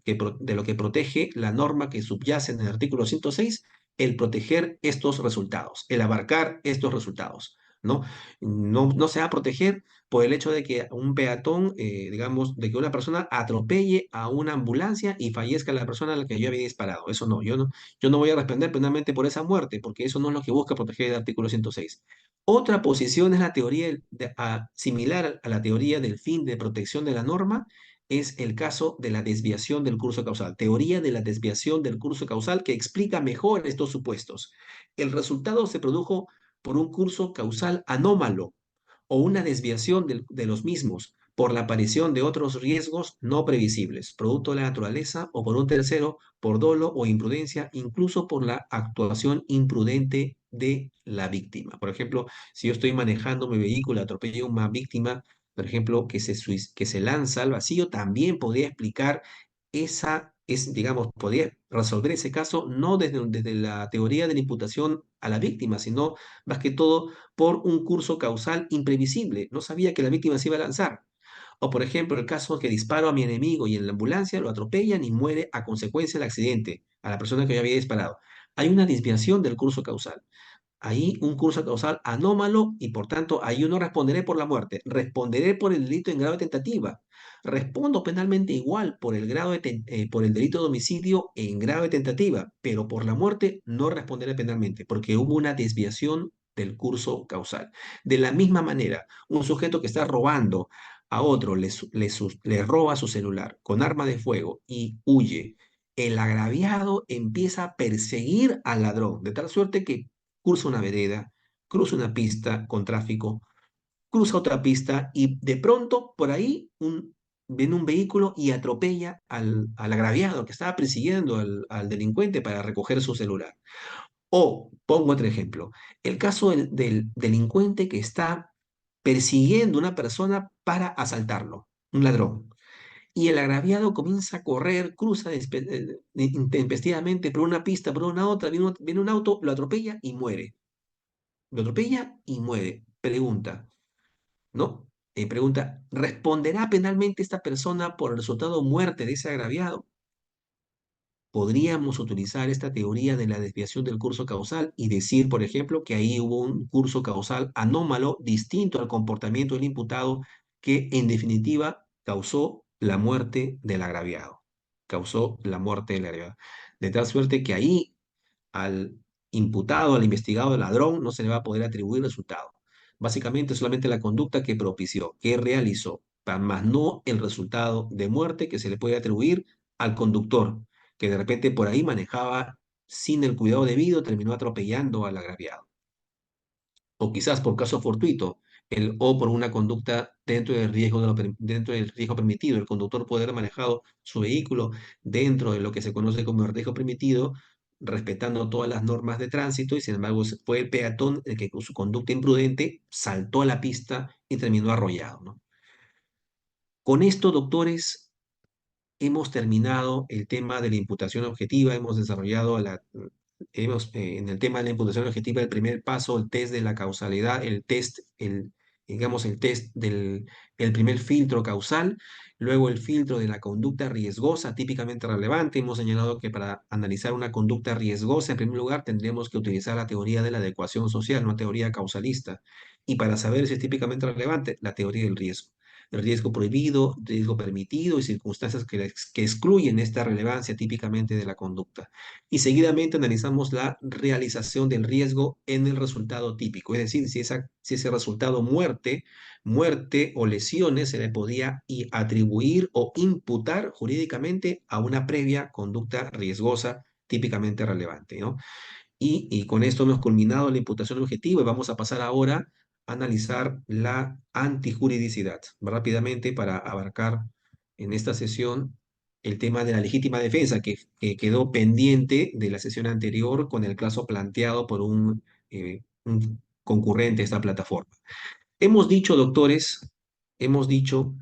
que protege la norma que subyace en el artículo 106, el proteger estos resultados, el abarcar estos resultados. ¿No? No se va a proteger por el hecho de que un peatón, digamos, de que una persona atropelle a una ambulancia y fallezca la persona a la que yo había disparado. Eso no, yo no voy a responder penalmente por esa muerte, porque eso no es lo que busca proteger el artículo 106. Otra posición es la teoría similar a la teoría del fin de protección de la norma, es el caso de la desviación del curso causal. Teoría de la desviación del curso causal que explica mejor estos supuestos. El resultado se produjo por un curso causal anómalo o una desviación de los mismos por la aparición de otros riesgos no previsibles, producto de la naturaleza o por un tercero, por dolo o imprudencia, incluso por la actuación imprudente de la víctima. Por ejemplo, si yo estoy manejando mi vehículo, atropello a una víctima, por ejemplo, que se lanza al vacío, también podría explicar digamos, podría resolver ese caso no desde la teoría de la imputación a la víctima, sino más que todo por un curso causal imprevisible. No sabía que la víctima se iba a lanzar. O por ejemplo, el caso que disparo a mi enemigo y en la ambulancia lo atropellan y muere a consecuencia del accidente, a la persona que yo había disparado. Hay una desviación del curso causal. Ahí un curso causal anómalo y por tanto ahí yo no responderé por la muerte, responderé por el delito en grado de tentativa. Respondo penalmente igual por el por el delito de homicidio en grado de tentativa, pero por la muerte no responderé penalmente porque hubo una desviación del curso causal. De la misma manera, un sujeto que está robando a otro le roba su celular con arma de fuego y huye. El agraviado empieza a perseguir al ladrón, de tal suerte que cruza una vereda, cruza una pista con tráfico, cruza otra pista y de pronto por ahí viene un vehículo y atropella al agraviado que estaba persiguiendo al delincuente para recoger su celular. O, pongo otro ejemplo, el caso del delincuente que está persiguiendo a una persona para asaltarlo, un ladrón. Y el agraviado comienza a correr, cruza intempestivamente por una pista, por una otra, viene un auto, lo atropella y muere. Lo atropella y muere. Pregunta, ¿no? Pregunta, ¿responderá penalmente esta persona por el resultado muerte de ese agraviado? Podríamos utilizar esta teoría de la desviación del curso causal y decir, por ejemplo, que ahí hubo un curso causal anómalo distinto al comportamiento del imputado que, en definitiva, causó la muerte del agraviado. Causó la muerte del agraviado. De tal suerte que ahí al imputado, al investigado, al ladrón, no se le va a poder atribuir resultado. Básicamente solamente la conducta que propició, que realizó, más no el resultado de muerte que se le puede atribuir al conductor, que de repente por ahí manejaba sin el cuidado debido, terminó atropellando al agraviado o quizás por caso fortuito, o por una conducta dentro del riesgo permitido. El conductor puede haber manejado su vehículo dentro de lo que se conoce como el riesgo permitido, respetando todas las normas de tránsito, y sin embargo fue el peatón el que con su conducta imprudente saltó a la pista y terminó arrollado, ¿no? Con esto, doctores, hemos terminado el tema de la imputación objetiva, hemos desarrollado en el tema de la imputación objetiva el primer paso, el test de la causalidad, el test, digamos, el test el primer filtro causal, luego el filtro de la conducta riesgosa, típicamente relevante. Hemos señalado que para analizar una conducta riesgosa, en primer lugar, tendríamos que utilizar la teoría de la adecuación social, no teoría causalista. Y para saber si es típicamente relevante, la teoría del riesgo. El riesgo prohibido, riesgo permitido y circunstancias que excluyen esta relevancia típicamente de la conducta. Y seguidamente analizamos la realización del riesgo en el resultado típico, es decir, si ese resultado muerte o lesiones se le podía atribuir o imputar jurídicamente a una previa conducta riesgosa típicamente relevante, ¿no? Y con esto hemos culminado la imputación objetiva y vamos a pasar ahora a analizar la antijuridicidad rápidamente para abarcar en esta sesión el tema de la legítima defensa que quedó pendiente de la sesión anterior con el caso planteado por un concurrente de esta plataforma. Hemos dicho, doctores, hemos dicho,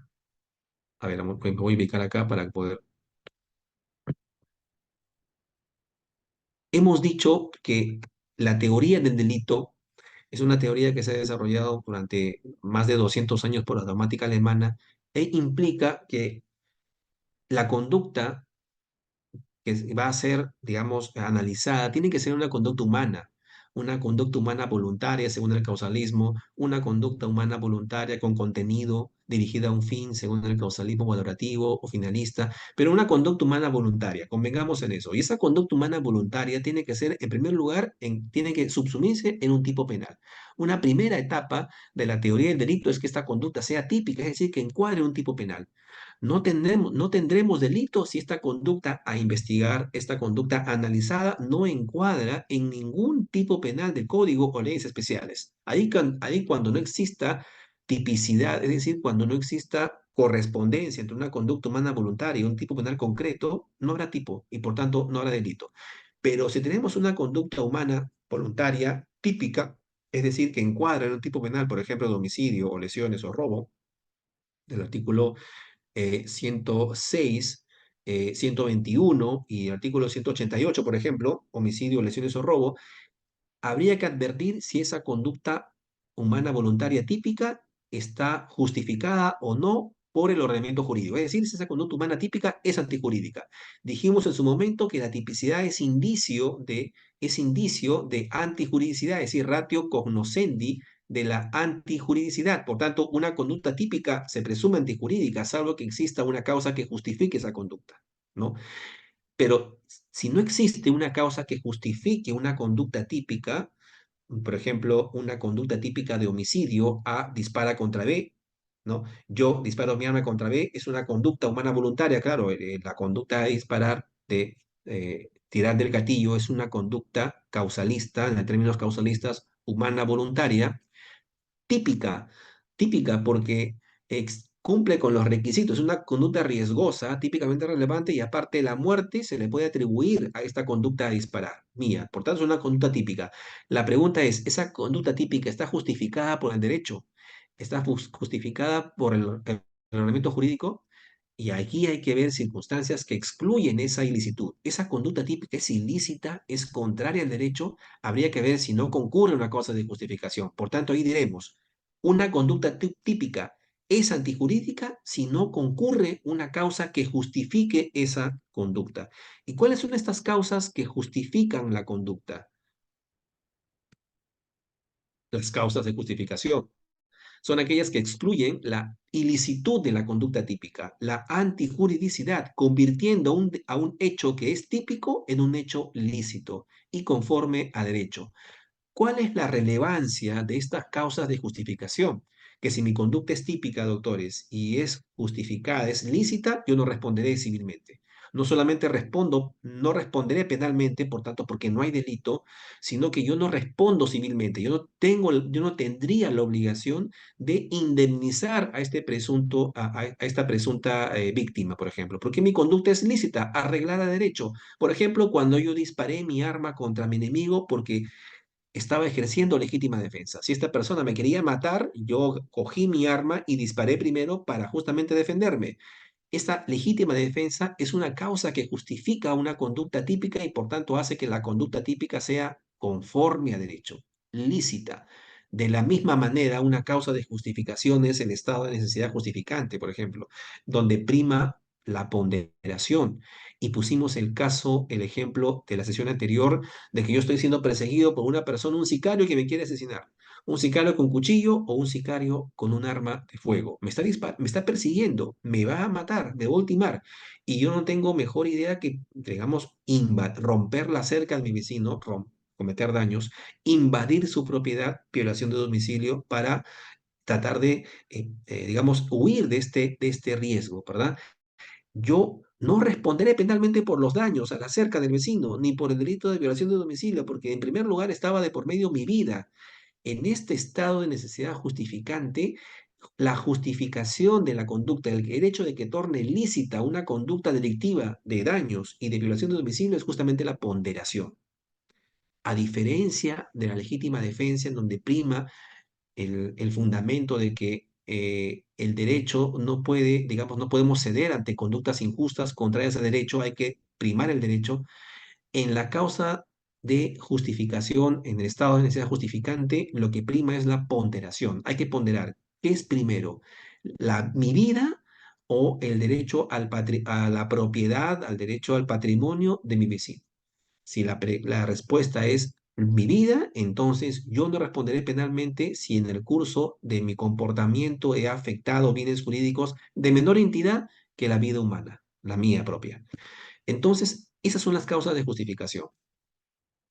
a ver, me voy a ubicar acá para poder. Hemos dicho que la teoría del delito es una teoría que se ha desarrollado durante más de 200 años por la gramática alemana e implica que la conducta que va a ser, digamos, analizada, tiene que ser una conducta humana voluntaria según el causalismo, una conducta humana voluntaria con contenido dirigida a un fin según el causalismo valorativo o finalista, pero una conducta humana voluntaria, convengamos en eso. Y esa conducta humana voluntaria tiene que ser, en primer lugar, tiene que subsumirse en un tipo penal. Una primera etapa de la teoría del delito es que esta conducta sea típica, es decir, que encuadre un tipo penal. No tendremos delito si esta conducta a investigar, esta conducta analizada, no encuadra en ningún tipo penal del código o leyes especiales. Ahí cuando no exista tipicidad, es decir, cuando no exista correspondencia entre una conducta humana voluntaria y un tipo penal concreto, no habrá tipo y por tanto no habrá delito. Pero si tenemos una conducta humana voluntaria típica, es decir, que encuadra en un tipo penal, por ejemplo, de homicidio o lesiones o robo, del artículo 106, 121 y artículo 188, por ejemplo, homicidio, lesiones o robo, habría que advertir si esa conducta humana voluntaria típica está justificada o no por el ordenamiento jurídico. Es decir, si esa conducta humana típica es antijurídica. Dijimos en su momento que la tipicidad es indicio de antijuridicidad, es decir, ratio cognoscendi de la antijuridicidad. Por tanto, una conducta típica se presume antijurídica, salvo que exista una causa que justifique esa conducta, ¿no? Pero si no existe una causa que justifique una conducta típica, por ejemplo, una conducta típica de homicidio, A dispara contra B, ¿no? Yo disparo mi arma contra B, es una conducta humana voluntaria, claro, la conducta de disparar, de tirar del gatillo, es una conducta causalista, en términos causalistas, humana voluntaria, típica, típica porque cumple con los requisitos, es una conducta riesgosa, típicamente relevante, y aparte la muerte se le puede atribuir a esta conducta a disparar, mía. Por tanto, es una conducta típica. La pregunta es, ¿esa conducta típica está justificada por el derecho? ¿Está justificada por el ordenamiento jurídico? Y aquí hay que ver circunstancias que excluyen esa ilicitud. Esa conducta típica es ilícita, es contraria al derecho, habría que ver si no concurre una causa de justificación. Por tanto, ahí diremos, una conducta típica es antijurídica si no concurre una causa que justifique esa conducta. ¿Y cuáles son estas causas que justifican la conducta? Las causas de justificación son aquellas que excluyen la ilicitud de la conducta típica, la antijuridicidad, convirtiendo a un hecho que es típico en un hecho lícito y conforme a derecho. ¿Cuál es la relevancia de estas causas de justificación? Que si mi conducta es típica, doctores, y es justificada, es lícita, yo no responderé civilmente. No solamente respondo, no responderé penalmente, por tanto, porque no hay delito, sino que yo no respondo civilmente. Yo no tendría la obligación de indemnizar a a esta presunta víctima, por ejemplo, porque mi conducta es lícita, arreglada a derecho. Por ejemplo, cuando yo disparé mi arma contra mi enemigo porque estaba ejerciendo legítima defensa. Si esta persona me quería matar, yo cogí mi arma y disparé primero para justamente defenderme. Esta legítima defensa es una causa que justifica una conducta típica y por tanto hace que la conducta típica sea conforme a derecho, lícita. De la misma manera, una causa de justificación es el estado de necesidad justificante, por ejemplo, donde prima la ponderación. Y pusimos el caso, el ejemplo de la sesión anterior, de que yo estoy siendo perseguido por una persona, un sicario que me quiere asesinar. Un sicario con cuchillo o un sicario con un arma de fuego. Me está persiguiendo, me va a matar, me va a ultimar. Y yo no tengo mejor idea que, digamos, romper la cerca de mi vecino, cometer daños, invadir su propiedad, violación de domicilio, para tratar de, digamos, huir de este riesgo, ¿verdad? Yo no responderé penalmente por los daños a la cerca del vecino, ni por el delito de violación de domicilio, porque en primer lugar estaba de por medio mi vida. En este estado de necesidad justificante, la justificación de la conducta, el hecho de que torne lícita una conducta delictiva de daños y de violación de domicilio es justamente la ponderación. A diferencia de la legítima defensa, en donde prima el fundamento de que el derecho no puede, digamos, no podemos ceder ante conductas injustas contrarias al derecho, hay que primar el derecho. En la causa de justificación, en el estado de necesidad justificante, lo que prima es la ponderación. Hay que ponderar qué es primero, mi vida o el derecho a la propiedad, al derecho al patrimonio de mi vecino. Si la respuesta es mi vida, entonces yo no responderé penalmente si en el curso de mi comportamiento he afectado bienes jurídicos de menor entidad que la vida humana, la mía propia. Entonces, esas son las causas de justificación.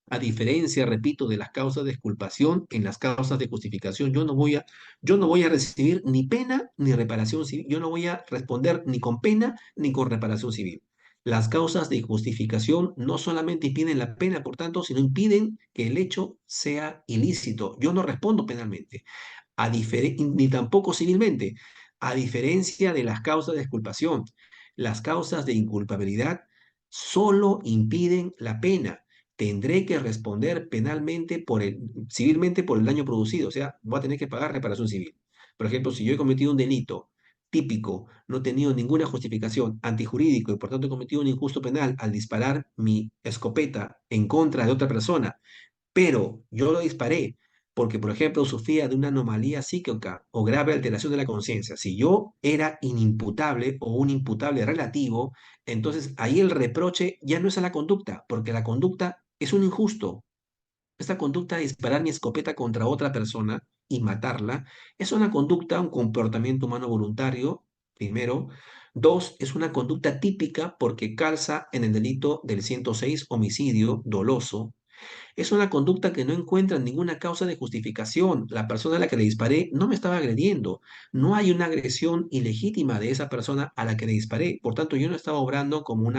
A diferencia, repito, de las causas de exculpación, en las causas de justificación yo no voy a recibir ni pena ni reparación civil. Yo no voy a responder ni con pena ni con reparación civil. Las causas de justificación no solamente impiden la pena, por tanto, sino impiden que el hecho sea ilícito. Yo no respondo penalmente, ni tampoco civilmente, a diferencia de las causas de exculpación. Las causas de inculpabilidad solo impiden la pena. Tendré que responder penalmente civilmente por el daño producido, o sea, voy a tener que pagar reparación civil. Por ejemplo, si yo he cometido un delito típico, no he tenido ninguna justificación antijurídico y por tanto he cometido un injusto penal al disparar mi escopeta en contra de otra persona, pero yo lo disparé porque, por ejemplo, sufría de una anomalía psíquica o grave alteración de la conciencia. Si yo era inimputable o un imputable relativo, entonces ahí el reproche ya no es a la conducta, porque la conducta es un injusto. Esta conducta de disparar mi escopeta contra otra persona y matarla es una conducta, un comportamiento humano voluntario, primero. Dos, es una conducta típica porque calza en el delito del 106, homicidio doloso. Es una conducta que no encuentra ninguna causa de justificación. La persona a la que le disparé no me estaba agrediendo. No hay una agresión ilegítima de esa persona a la que le disparé. Por tanto, yo no estaba obrando como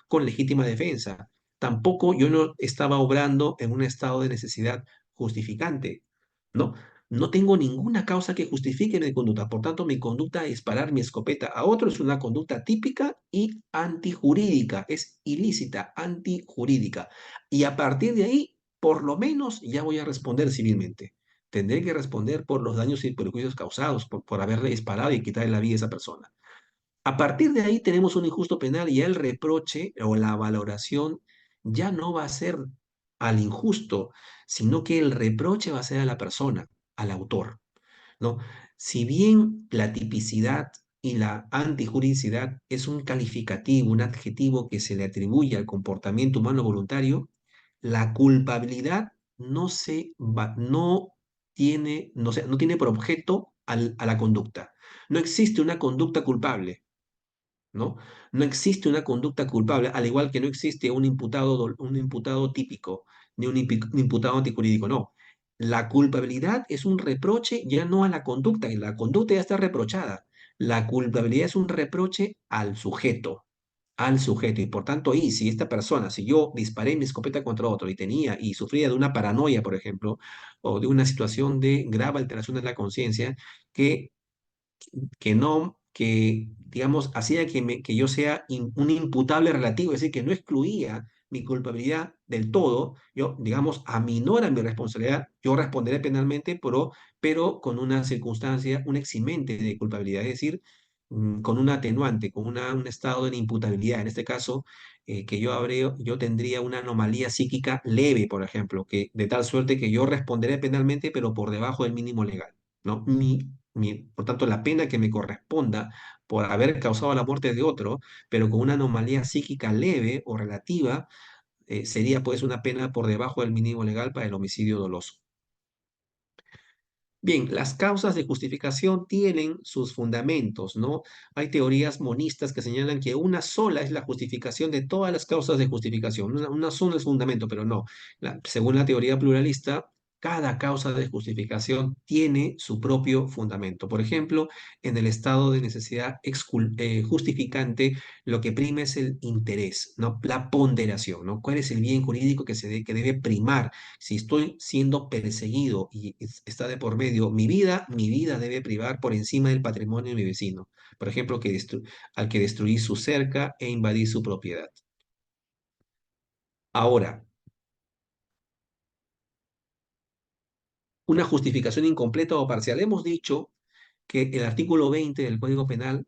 con legítima defensa. Tampoco yo no estaba obrando en un estado de necesidad justificante. ¿No? No tengo ninguna causa que justifique mi conducta. Por tanto, mi conducta de disparar mi escopeta a otro es una conducta típica y antijurídica. Es ilícita, antijurídica. Y a partir de ahí por lo menos ya voy a responder civilmente. Tendré que responder por los daños y perjuicios causados por haberle disparado y quitarle la vida a esa persona. A partir de ahí tenemos un injusto penal y el reproche o la valoración ya no va a ser al injusto, sino que el reproche va a ser a la persona, al autor, ¿no? Si bien la tipicidad y la antijuridicidad es un calificativo, un adjetivo que se le atribuye al comportamiento humano voluntario, la culpabilidad no tiene, no tiene por objeto a la conducta. No existe una conducta culpable, ¿no? No existe una conducta culpable, al igual que no existe un imputado típico, ni un imputado antijurídico, no. La culpabilidad es un reproche ya no a la conducta, y la conducta ya está reprochada. La culpabilidad es un reproche al sujeto, y por tanto ahí, si esta persona, si yo disparé mi escopeta contra otro y sufría de una paranoia, por ejemplo, o de una situación de grave alteración de la conciencia, que digamos, hacía que yo sea un imputable relativo, es decir, que no excluía mi culpabilidad del todo, yo, digamos, aminora mi responsabilidad, yo responderé penalmente, pero con una circunstancia, un eximente de culpabilidad, es decir, con una atenuante, con un estado de imputabilidad. En este caso, yo tendría una anomalía psíquica leve, por ejemplo, que de tal suerte que yo responderé penalmente, pero por debajo del mínimo legal, ¿no? Por tanto, la pena que me corresponda por haber causado la muerte de otro, pero con una anomalía psíquica leve o relativa, sería pues una pena por debajo del mínimo legal para el homicidio doloso. Bien, las causas de justificación tienen sus fundamentos, ¿no? Hay teorías monistas que señalan que una sola es la justificación de todas las causas de justificación. Una sola es fundamento, pero no. Según la teoría pluralista, cada causa de justificación tiene su propio fundamento. Por ejemplo, en el estado de necesidad justificante, lo que prima es el interés, ¿no? La ponderación, ¿no? ¿Cuál es el bien jurídico que debe primar? Si estoy siendo perseguido y está de por medio mi vida debe privar por encima del patrimonio de mi vecino. Por ejemplo, al que destruí su cerca e invadí su propiedad. Ahora, una justificación incompleta o parcial. Hemos dicho que el artículo 20 del Código Penal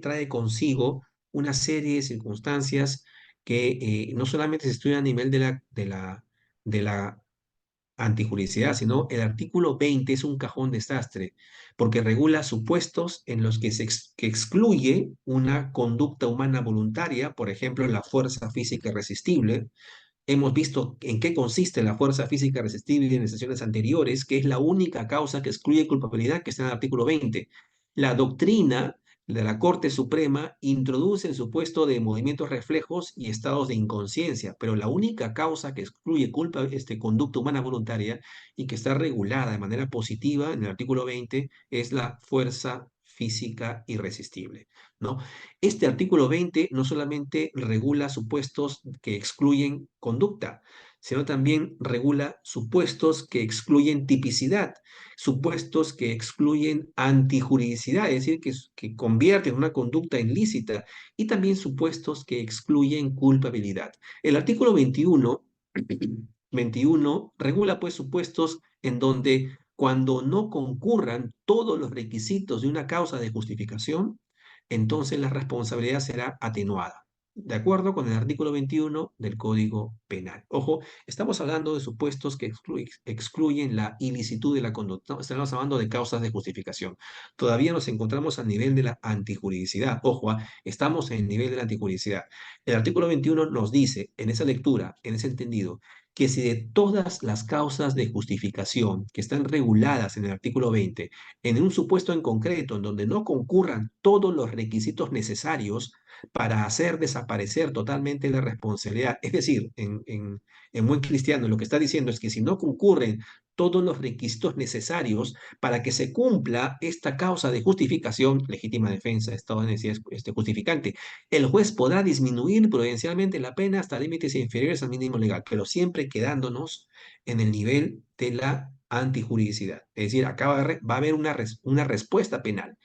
trae consigo una serie de circunstancias que no solamente se estudian a nivel de la antijuricidad, sino el artículo 20 es un cajón desastre, porque regula supuestos en los que excluye una conducta humana voluntaria, por ejemplo, la fuerza física irresistible. Hemos visto en qué consiste la fuerza física irresistible en sesiones anteriores, que es la única causa que excluye culpabilidad que está en el artículo 20. La doctrina de la Corte Suprema introduce el supuesto de movimientos reflejos y estados de inconsciencia, pero la única causa que excluye conducta humana voluntaria y que está regulada de manera positiva en el artículo 20 es la fuerza física irresistible, ¿no? Este artículo 20 no solamente regula supuestos que excluyen conducta, sino también regula supuestos que excluyen tipicidad, supuestos que excluyen antijuridicidad, es decir, que convierten una conducta ilícita, y también supuestos que excluyen culpabilidad. El artículo 21 regula pues supuestos en donde cuando no concurran todos los requisitos de una causa de justificación, entonces la responsabilidad será atenuada, de acuerdo con el artículo 21 del Código Penal. Ojo, estamos hablando de supuestos que excluyen la ilicitud de la conducta. No, estamos hablando de causas de justificación. Todavía nos encontramos a nivel de la antijuridicidad. Ojo, estamos en el nivel de la antijuridicidad. El artículo 21 nos dice, en esa lectura, en ese entendido, que si de todas las causas de justificación que están reguladas en el artículo 20, en un supuesto en concreto en donde no concurran todos los requisitos necesarios para hacer desaparecer totalmente la responsabilidad, es decir, en buen cristiano, lo que está diciendo es que si no concurren todos los requisitos necesarios para que se cumpla esta causa de justificación, legítima defensa, estado de necesidad justificante, el juez podrá disminuir prudencialmente la pena hasta límites inferiores al mínimo legal, pero siempre quedándonos en el nivel de la antijuridicidad. Es decir, acá va a haber una respuesta penal,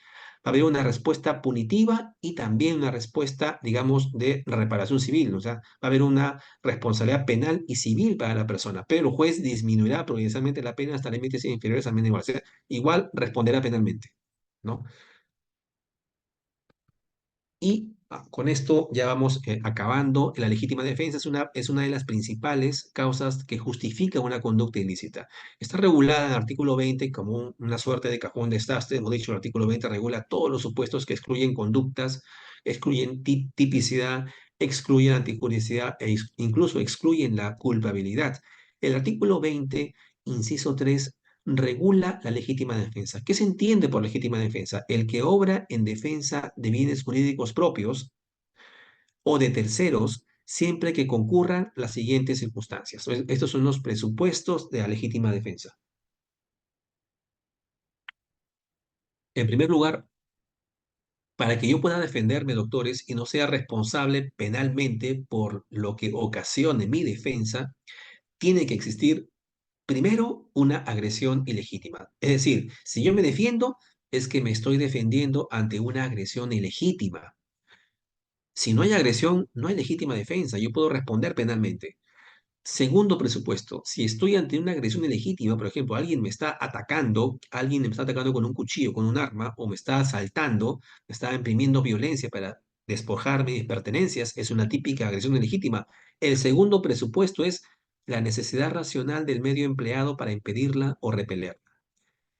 va a haber una respuesta punitiva y también una respuesta, digamos, de reparación civil. O sea, va a haber una responsabilidad penal y civil para la persona, pero el juez disminuirá prudencialmente la pena hasta límites inferiores al mínimo legal. O sea, igual responderá penalmente, ¿no? Y con esto ya vamos acabando. La legítima defensa es una de las principales causas que justifica una conducta ilícita. Está regulada en el artículo 20 como una suerte de cajón desastre. Hemos dicho, el artículo 20 regula todos los supuestos que excluyen conductas, excluyen tipicidad, excluyen antijuridicidad e incluso excluyen la culpabilidad. El artículo 20, inciso 3, regula la legítima defensa. ¿Qué se entiende por legítima defensa? El que obra en defensa de bienes jurídicos propios o de terceros siempre que concurran las siguientes circunstancias. Estos son los presupuestos de la legítima defensa. En primer lugar, para que yo pueda defenderme, doctores, y no sea responsable penalmente por lo que ocasione mi defensa, tiene que existir primero una agresión ilegítima. Es decir, si yo me defiendo, es que me estoy defendiendo ante una agresión ilegítima. Si no hay agresión, no hay legítima defensa. Yo puedo responder penalmente. Segundo presupuesto, si estoy ante una agresión ilegítima, por ejemplo, alguien me está atacando con un cuchillo, con un arma, o me está asaltando, me está imprimiendo violencia para despojarme de mis pertenencias, es una típica agresión ilegítima. El segundo presupuesto es la necesidad racional del medio empleado para impedirla o repelerla.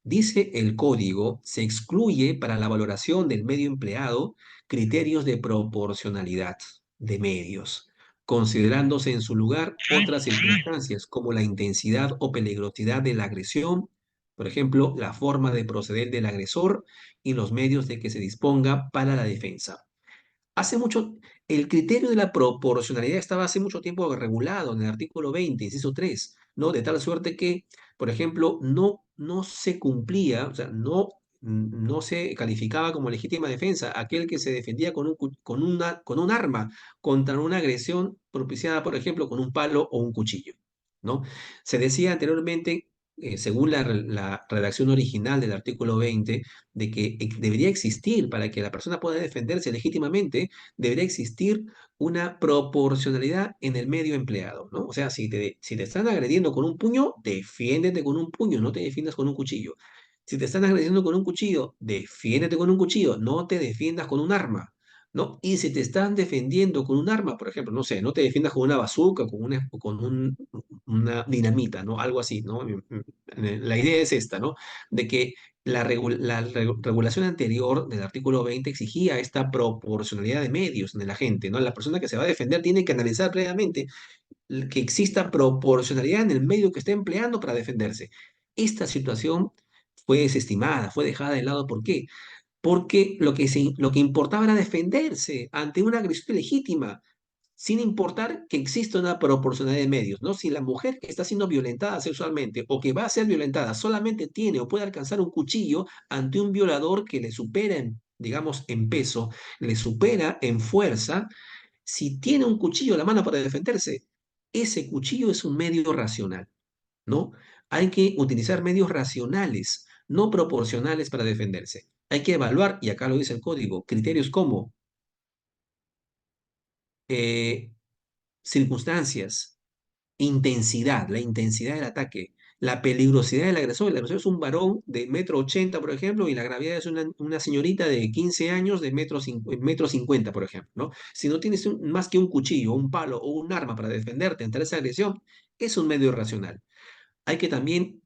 Dice el código, se excluye para la valoración del medio empleado criterios de proporcionalidad de medios, considerándose en su lugar otras circunstancias como la intensidad o peligrosidad de la agresión, por ejemplo, la forma de proceder del agresor y los medios de que se disponga para la defensa. Hace mucho, el criterio de la proporcionalidad estaba hace mucho tiempo regulado en el artículo 20, inciso 3, ¿no? De tal suerte que, por ejemplo, no se cumplía, o sea, no se calificaba como legítima defensa aquel que se defendía con un arma contra una agresión propiciada, por ejemplo, con un palo o un cuchillo, ¿no? Se decía anteriormente, según la redacción original del artículo 20, de que debería existir para que la persona pueda defenderse legítimamente, debería existir una proporcionalidad en el medio empleado, ¿no? O sea, si te están agrediendo con un puño, defiéndete con un puño, no te defiendas con un cuchillo. Si te están agrediendo con un cuchillo, defiéndete con un cuchillo, no te defiendas con un arma, ¿no? Y si te están defendiendo con un arma, por ejemplo, no sé, no te defiendas con una bazooka, una dinamita, ¿no? Algo así, ¿no? La idea es esta, ¿no? De que regulación anterior del artículo 20 exigía esta proporcionalidad de medios en el agente, ¿no? La persona que se va a defender tiene que analizar previamente que exista proporcionalidad en el medio que está empleando para defenderse. Esta situación fue desestimada, fue dejada de lado. ¿Por qué? Porque lo que importaba era defenderse ante una agresión legítima sin importar que exista una proporcionalidad de medios, ¿no? Si la mujer que está siendo violentada sexualmente o que va a ser violentada solamente tiene o puede alcanzar un cuchillo ante un violador que le supera digamos, en peso, le supera en fuerza, si tiene un cuchillo en la mano para defenderse, ese cuchillo es un medio racional, ¿no? Hay que utilizar medios racionales, no proporcionales para defenderse. Hay que evaluar, y acá lo dice el código, criterios como eh, circunstancias, intensidad, la intensidad del ataque, la peligrosidad del agresor. El agresor es un varón de 1,80 m, por ejemplo, y la gravedad es una señorita de 15 años de 1,50 m, por ejemplo, ¿no? Si no tienes más que un cuchillo, un palo o un arma para defenderte ante esa agresión, es un medio racional. Hay que también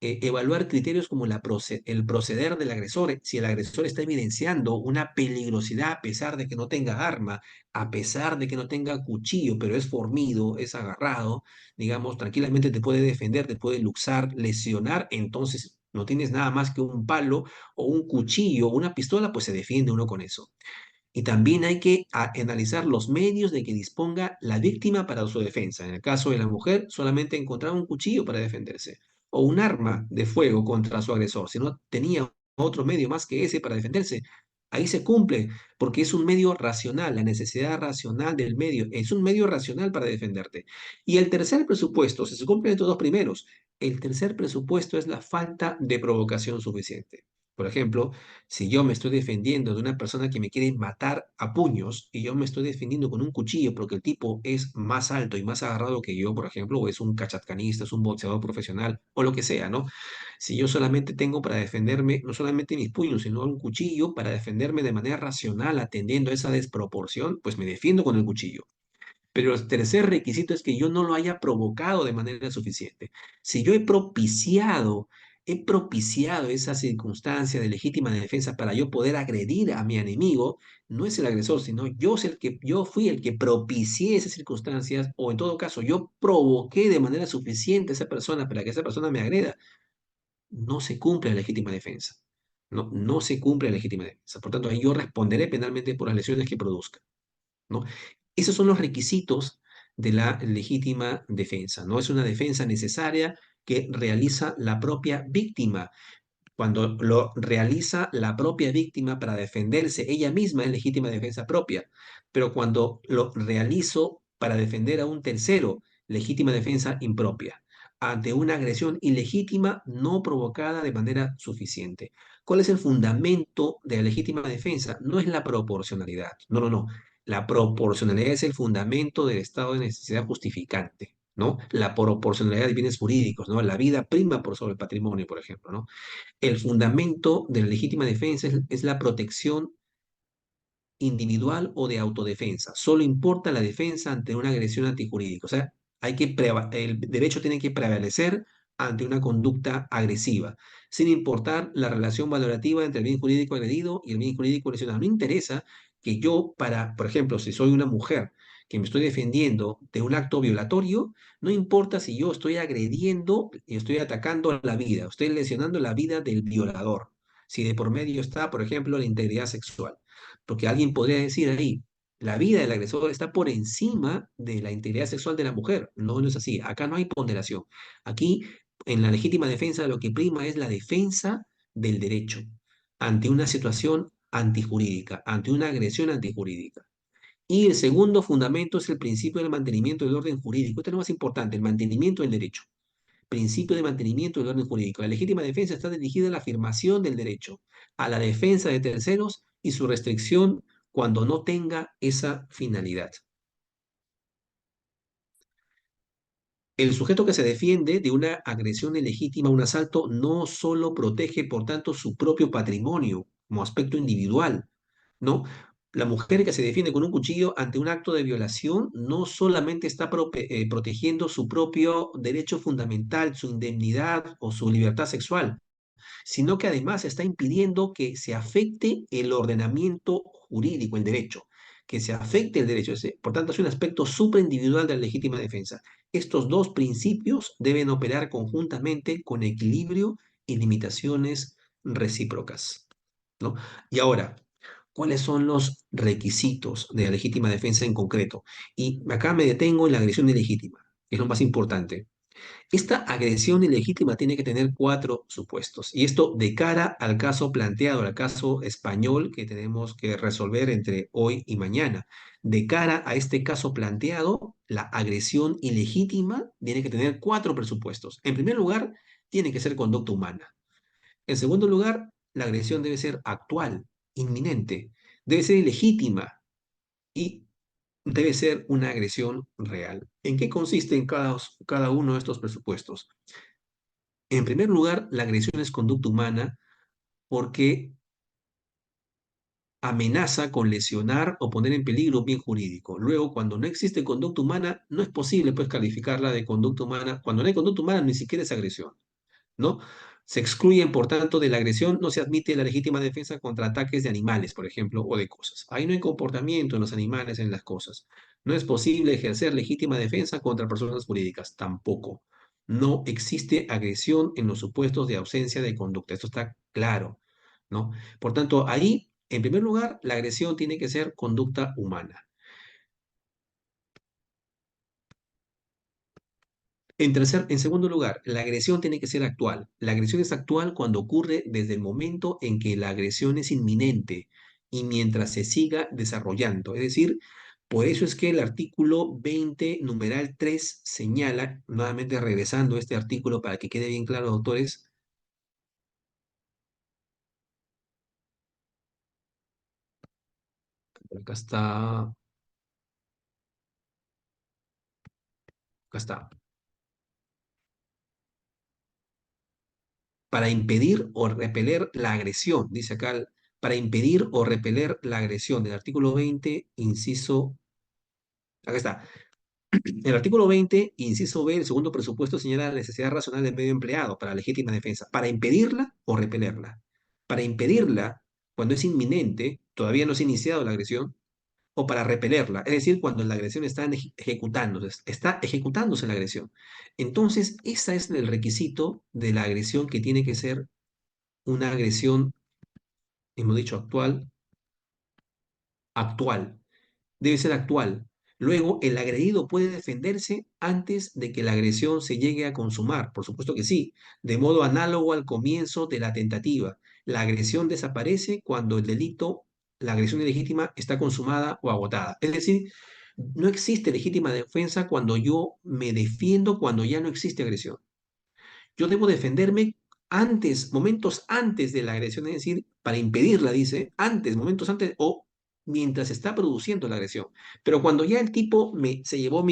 evaluar criterios como el proceder del agresor. Si el agresor está evidenciando una peligrosidad a pesar de que no tenga arma, a pesar de que no tenga cuchillo, pero es formido, es agarrado, digamos, tranquilamente te puede defender, te puede luxar, lesionar, entonces no tienes nada más que un palo o un cuchillo o una pistola, pues se defiende uno con eso. Y también hay que analizar los medios de que disponga la víctima para su defensa. En el caso de la mujer, solamente encontraba un cuchillo para defenderse o un arma de fuego contra su agresor. Si no tenía otro medio más que ese para defenderse, ahí se cumple, porque es un medio racional, la necesidad racional del medio, es un medio racional para defenderte. Y el tercer presupuesto, si se cumplen estos dos primeros, el tercer presupuesto es la falta de provocación suficiente. Por ejemplo, si yo me estoy defendiendo de una persona que me quiere matar a puños y yo me estoy defendiendo con un cuchillo porque el tipo es más alto y más agarrado que yo, por ejemplo, o es un cachatcanista, es un boxeador profesional o lo que sea, ¿no? Si yo solamente tengo para defenderme, no solamente mis puños, sino un cuchillo para defenderme de manera racional, atendiendo a esa desproporción, pues me defiendo con el cuchillo. Pero el tercer requisito es que yo no lo haya provocado de manera suficiente. Si yo he propiciado esa circunstancia de legítima defensa para yo poder agredir a mi enemigo, no es el agresor, sino yo fui el que propicié esas circunstancias, o en todo caso, yo provoqué de manera suficiente a esa persona para que esa persona me agreda. No se cumple la legítima defensa. No se cumple la legítima defensa. Por tanto, ahí yo responderé penalmente por las lesiones que produzca, ¿no? Esos son los requisitos de la legítima defensa, ¿no? Es una defensa necesaria que realiza la propia víctima. Cuando lo realiza la propia víctima para defenderse ella misma es legítima defensa propia, pero cuando lo realizo para defender a un tercero, legítima defensa impropia, ante una agresión ilegítima no provocada de manera suficiente. ¿Cuál es el fundamento de la legítima defensa? No es la proporcionalidad, no. La proporcionalidad es el fundamento del estado de necesidad justificante. ¿no? La proporcionalidad de bienes jurídicos, ¿no? La vida prima por sobre el patrimonio, por ejemplo, ¿no? El fundamento de la legítima defensa es la protección individual o de autodefensa. Solo importa la defensa ante una agresión antijurídica. O sea, el derecho tiene que prevalecer ante una conducta agresiva, sin importar la relación valorativa entre el bien jurídico agredido y el bien jurídico lesionado. No interesa que yo, por ejemplo, si soy una mujer que me estoy defendiendo de un acto violatorio, no importa si yo estoy agrediendo y estoy atacando la vida, estoy lesionando la vida del violador. Si de por medio está, por ejemplo, la integridad sexual. Porque alguien podría decir ahí, la vida del agresor está por encima de la integridad sexual de la mujer. No, no es así. Acá no hay ponderación. Aquí, en la legítima defensa, lo que prima es la defensa del derecho ante una situación antijurídica, ante una agresión antijurídica. Y el segundo fundamento es el principio del mantenimiento del orden jurídico. Esto es lo más importante, el mantenimiento del derecho. Principio de mantenimiento del orden jurídico. La legítima defensa está dirigida a la afirmación del derecho, a la defensa de terceros y su restricción cuando no tenga esa finalidad. El sujeto que se defiende de una agresión ilegítima, un asalto, no solo protege, por tanto, su propio patrimonio como aspecto individual, ¿no? La mujer que se defiende con un cuchillo ante un acto de violación no solamente está protegiendo su propio derecho fundamental, su indemnidad o su libertad sexual, sino que además está impidiendo que se afecte el ordenamiento jurídico, el derecho, que se afecte el derecho. Por tanto, es un aspecto superindividual de la legítima defensa. Estos dos principios deben operar conjuntamente con equilibrio y limitaciones recíprocas, ¿no? Y ahora, ¿cuáles son los requisitos de la legítima defensa en concreto? Y acá me detengo en la agresión ilegítima, que es lo más importante. Esta agresión ilegítima tiene que tener cuatro supuestos. Y esto de cara al caso planteado, al caso español que tenemos que resolver entre hoy y mañana. De cara a este caso planteado, la agresión ilegítima tiene que tener cuatro presupuestos. En primer lugar, tiene que ser conducta humana. En segundo lugar, la agresión debe ser actual, inminente. Debe ser ilegítima y debe ser una agresión real. ¿En qué consiste en cada uno de estos presupuestos? En primer lugar, la agresión es conducta humana porque amenaza con lesionar o poner en peligro un bien jurídico. Luego, cuando no existe conducta humana, no es posible pues calificarla de conducta humana. Cuando no hay conducta humana, ni siquiera es agresión, ¿no? Se excluyen, por tanto, de la agresión, no se admite la legítima defensa contra ataques de animales, por ejemplo, o de cosas. Ahí no hay comportamiento en los animales, en las cosas. No es posible ejercer legítima defensa contra personas jurídicas, tampoco. No existe agresión en los supuestos de ausencia de conducta. Esto está claro, ¿no? Por tanto, ahí, en primer lugar, la agresión tiene que ser conducta humana. En segundo lugar, la agresión tiene que ser actual. La agresión es actual cuando ocurre desde el momento en que la agresión es inminente y mientras se siga desarrollando. Es decir, por eso es que el artículo 20, numeral 3, señala, nuevamente regresando a este artículo para que quede bien claro, doctores, acá está, acá está. Para impedir o repeler la agresión, dice acá, para impedir o repeler la agresión del artículo 20, inciso, acá está. El artículo 20, inciso B, el segundo presupuesto señala la necesidad racional del medio empleado para legítima defensa, para impedirla o repelerla. Para impedirla, cuando es inminente, todavía no se ha iniciado la agresión, o para repelerla, es decir, cuando la agresión está ejecutándose la agresión. Entonces, ese es el requisito de la agresión que tiene que ser una agresión, hemos dicho, actual. Debe ser actual. Luego, el agredido puede defenderse antes de que la agresión se llegue a consumar. Por supuesto que sí, de modo análogo al comienzo de la tentativa. La agresión desaparece cuando el delito, la agresión ilegítima, está consumada o agotada. Es decir, no existe legítima defensa cuando yo me defiendo cuando ya no existe agresión. Yo debo defenderme antes, momentos antes de la agresión, es decir, para impedirla, dice, antes, momentos antes o mientras está produciendo la agresión. Pero cuando ya el tipo se llevó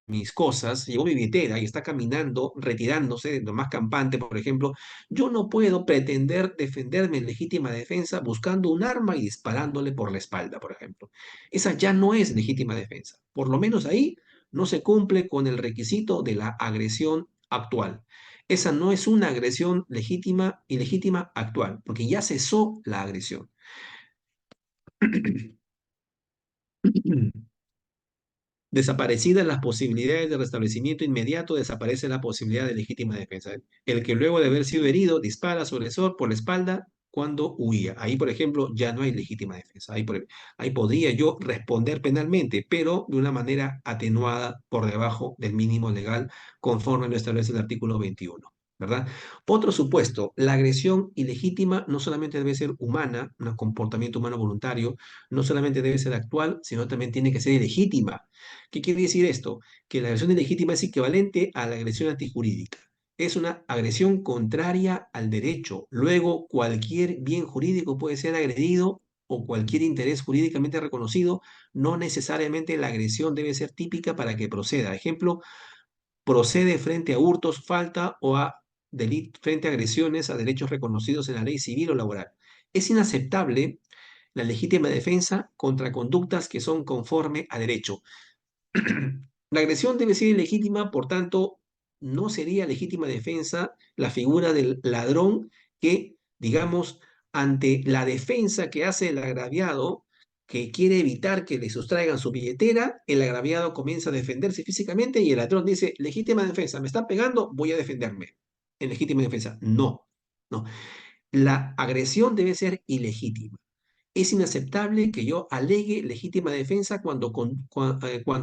mis cosas, llevó mi billetera y está caminando, retirándose de lo más campante, por ejemplo, yo no puedo pretender defenderme en legítima defensa buscando un arma y disparándole por la espalda, por ejemplo. Esa ya no es legítima defensa. Por lo menos ahí no se cumple con el requisito de la agresión actual. Esa no es una agresión legítima y legítima actual, porque ya cesó la agresión. Desaparecidas las posibilidades de restablecimiento inmediato, desaparece la posibilidad de legítima defensa. El que luego de haber sido herido dispara a su agresor por la espalda cuando huía. Ahí, por ejemplo, ya no hay legítima defensa. Ahí podría yo responder penalmente, pero de una manera atenuada por debajo del mínimo legal, conforme lo establece el artículo 21. ¿Verdad? Otro supuesto, la agresión ilegítima no solamente debe ser humana, un comportamiento humano voluntario, no solamente debe ser actual, sino también tiene que ser ilegítima. ¿Qué quiere decir esto? Que la agresión ilegítima es equivalente a la agresión antijurídica. Es una agresión contraria al derecho. Luego, cualquier bien jurídico puede ser agredido o cualquier interés jurídicamente reconocido. No necesariamente la agresión debe ser típica para que proceda. Ejemplo, procede frente a hurtos, falta o a delitos, frente a agresiones a derechos reconocidos en la ley civil o laboral. Es inaceptable la legítima defensa contra conductas que son conforme a derecho. La agresión debe ser ilegítima, por tanto, no sería legítima defensa la figura del ladrón que, digamos, ante la defensa que hace el agraviado, que quiere evitar que le sustraigan su billetera, el agraviado comienza a defenderse físicamente y el ladrón dice, legítima defensa, me están pegando, voy a defenderme. En legítima defensa, no, no. La agresión debe ser ilegítima. Es inaceptable que yo alegue legítima defensa cuando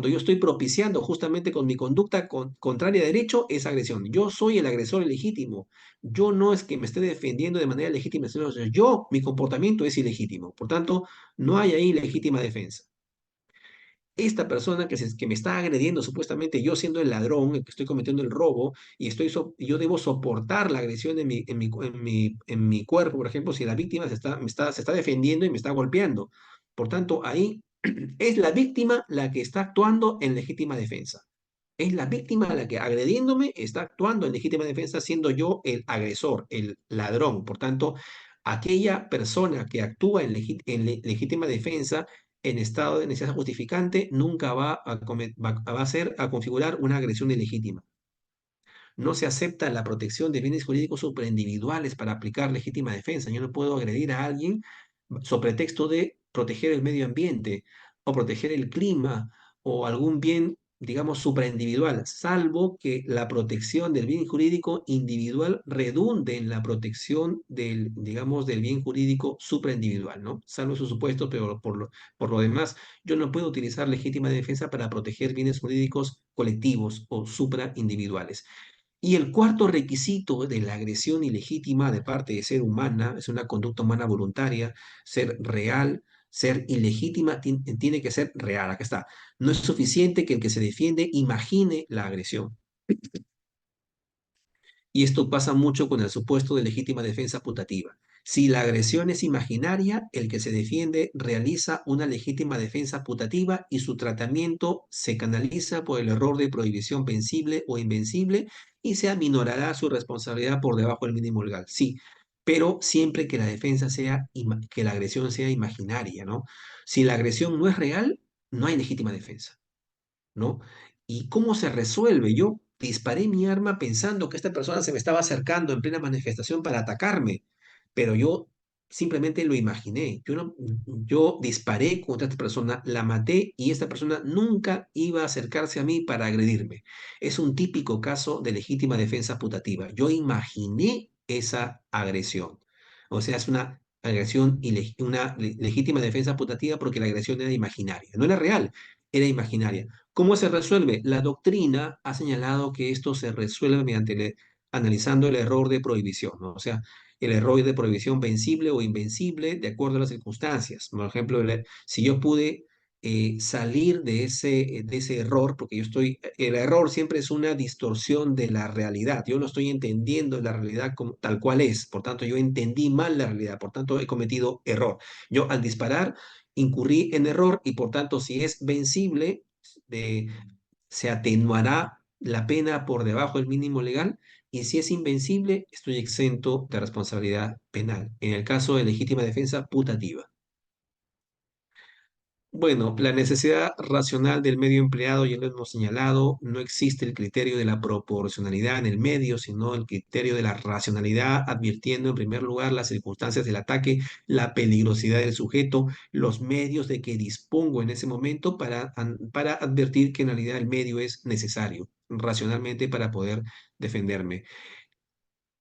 yo estoy propiciando justamente con mi conducta contraria a derecho esa agresión. Yo soy el agresor ilegítimo. Yo no es que me esté defendiendo de manera legítima, sino yo, mi comportamiento es ilegítimo. Por tanto, no hay ahí legítima defensa. Esta persona que me está agrediendo, supuestamente yo siendo el ladrón, el que estoy cometiendo el robo, y yo debo soportar la agresión en mi cuerpo, por ejemplo, si la víctima se está defendiendo y me está golpeando. Por tanto, ahí es la víctima la que está actuando en legítima defensa. Es la víctima la que agrediéndome está actuando en legítima defensa, siendo yo el agresor, el ladrón. Por tanto, aquella persona que actúa en legítima defensa en estado de necesidad justificante nunca va a hacer a configurar una agresión ilegítima. No se acepta la protección de bienes jurídicos superindividuales para aplicar legítima defensa. Yo no puedo agredir a alguien sobre pretexto de proteger el medio ambiente o proteger el clima o algún bien, digamos, superindividual, salvo que la protección del bien jurídico individual redunde en la protección del, digamos, del bien jurídico superindividual, ¿no? Salvo esos supuestos, pero por lo demás, yo no puedo utilizar legítima defensa para proteger bienes jurídicos colectivos o supraindividuales. Y el cuarto requisito de la agresión ilegítima de parte de ser humana, es una conducta humana voluntaria, ser real, ser ilegítima, tiene que ser real. Acá está. No es suficiente que el que se defiende imagine la agresión. Y esto pasa mucho con el supuesto de legítima defensa putativa. Si la agresión es imaginaria, el que se defiende realiza una legítima defensa putativa y su tratamiento se canaliza por el error de prohibición vencible o invencible y se aminorará su responsabilidad por debajo del mínimo legal. Sí, pero siempre que la defensa sea, que la agresión sea imaginaria, ¿no? Si la agresión no es real, no hay legítima defensa. ¿No? ¿Y cómo se resuelve? Yo disparé mi arma pensando que esta persona se me estaba acercando en plena manifestación para atacarme, pero yo simplemente lo imaginé. Yo disparé contra esta persona, la maté y esta persona nunca iba a acercarse a mí para agredirme. Es un típico caso de legítima defensa putativa. Yo imaginé esa agresión. O sea, es una agresión, una legítima defensa putativa porque la agresión era imaginaria, no era real, era imaginaria. ¿Cómo se resuelve? La doctrina ha señalado que esto se resuelve analizando el error de prohibición, ¿no? O sea, el error de prohibición vencible o invencible de acuerdo a las circunstancias. Por ejemplo, si yo pude salir de ese error, porque el error siempre es una distorsión de la realidad. Yo no estoy entendiendo la realidad como, tal cual es. Por tanto, yo entendí mal la realidad. Por tanto, he cometido error. Yo al disparar incurrí en error y por tanto, si es vencible, de, se atenuará la pena por debajo del mínimo legal y si es invencible, estoy exento de responsabilidad penal. En el caso de legítima defensa putativa. Bueno, la necesidad racional del medio empleado, ya lo hemos señalado, no existe el criterio de la proporcionalidad en el medio, sino el criterio de la racionalidad, advirtiendo en primer lugar las circunstancias del ataque, la peligrosidad del sujeto, los medios de que dispongo en ese momento para advertir que en realidad el medio es necesario racionalmente para poder defenderme.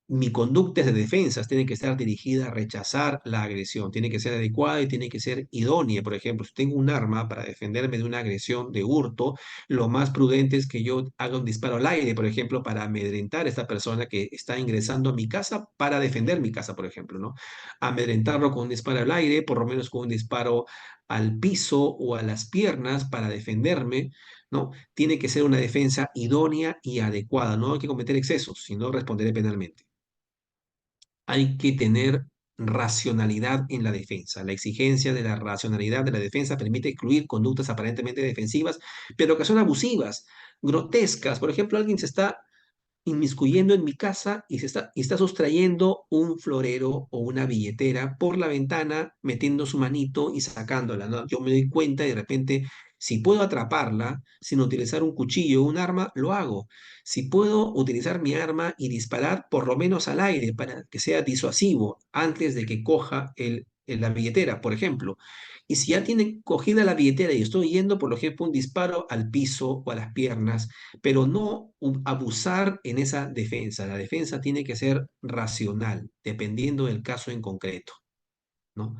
Mi conducta de defensa tiene que estar dirigida a rechazar la agresión, tiene que ser adecuada y tiene que ser idónea. Por ejemplo, si tengo un arma para defenderme de una agresión de hurto, lo más prudente es que yo haga un disparo al aire, por ejemplo, para amedrentar a esta persona que está ingresando a mi casa para defender mi casa, por ejemplo, ¿no? Amedrentarlo con un disparo al aire, por lo menos con un disparo al piso o a las piernas para defenderme, ¿no? Tiene que ser una defensa idónea y adecuada, no hay que cometer excesos, sino responderé penalmente. Hay que tener racionalidad en la defensa. La exigencia de la racionalidad de la defensa permite excluir conductas aparentemente defensivas, pero que son abusivas, grotescas. Por ejemplo, alguien se está inmiscuyendo en mi casa y está sustrayendo un florero o una billetera por la ventana, metiendo su manito y sacándola, ¿no? Yo me doy cuenta y de repente, si puedo atraparla sin utilizar un cuchillo o un arma, lo hago. Si puedo utilizar mi arma y disparar por lo menos al aire para que sea disuasivo antes de que coja la billetera, por ejemplo. Y si ya tiene cogida la billetera y estoy yendo, por ejemplo, un disparo al piso o a las piernas, pero no abusar en esa defensa. La defensa tiene que ser racional, dependiendo del caso en concreto, ¿no?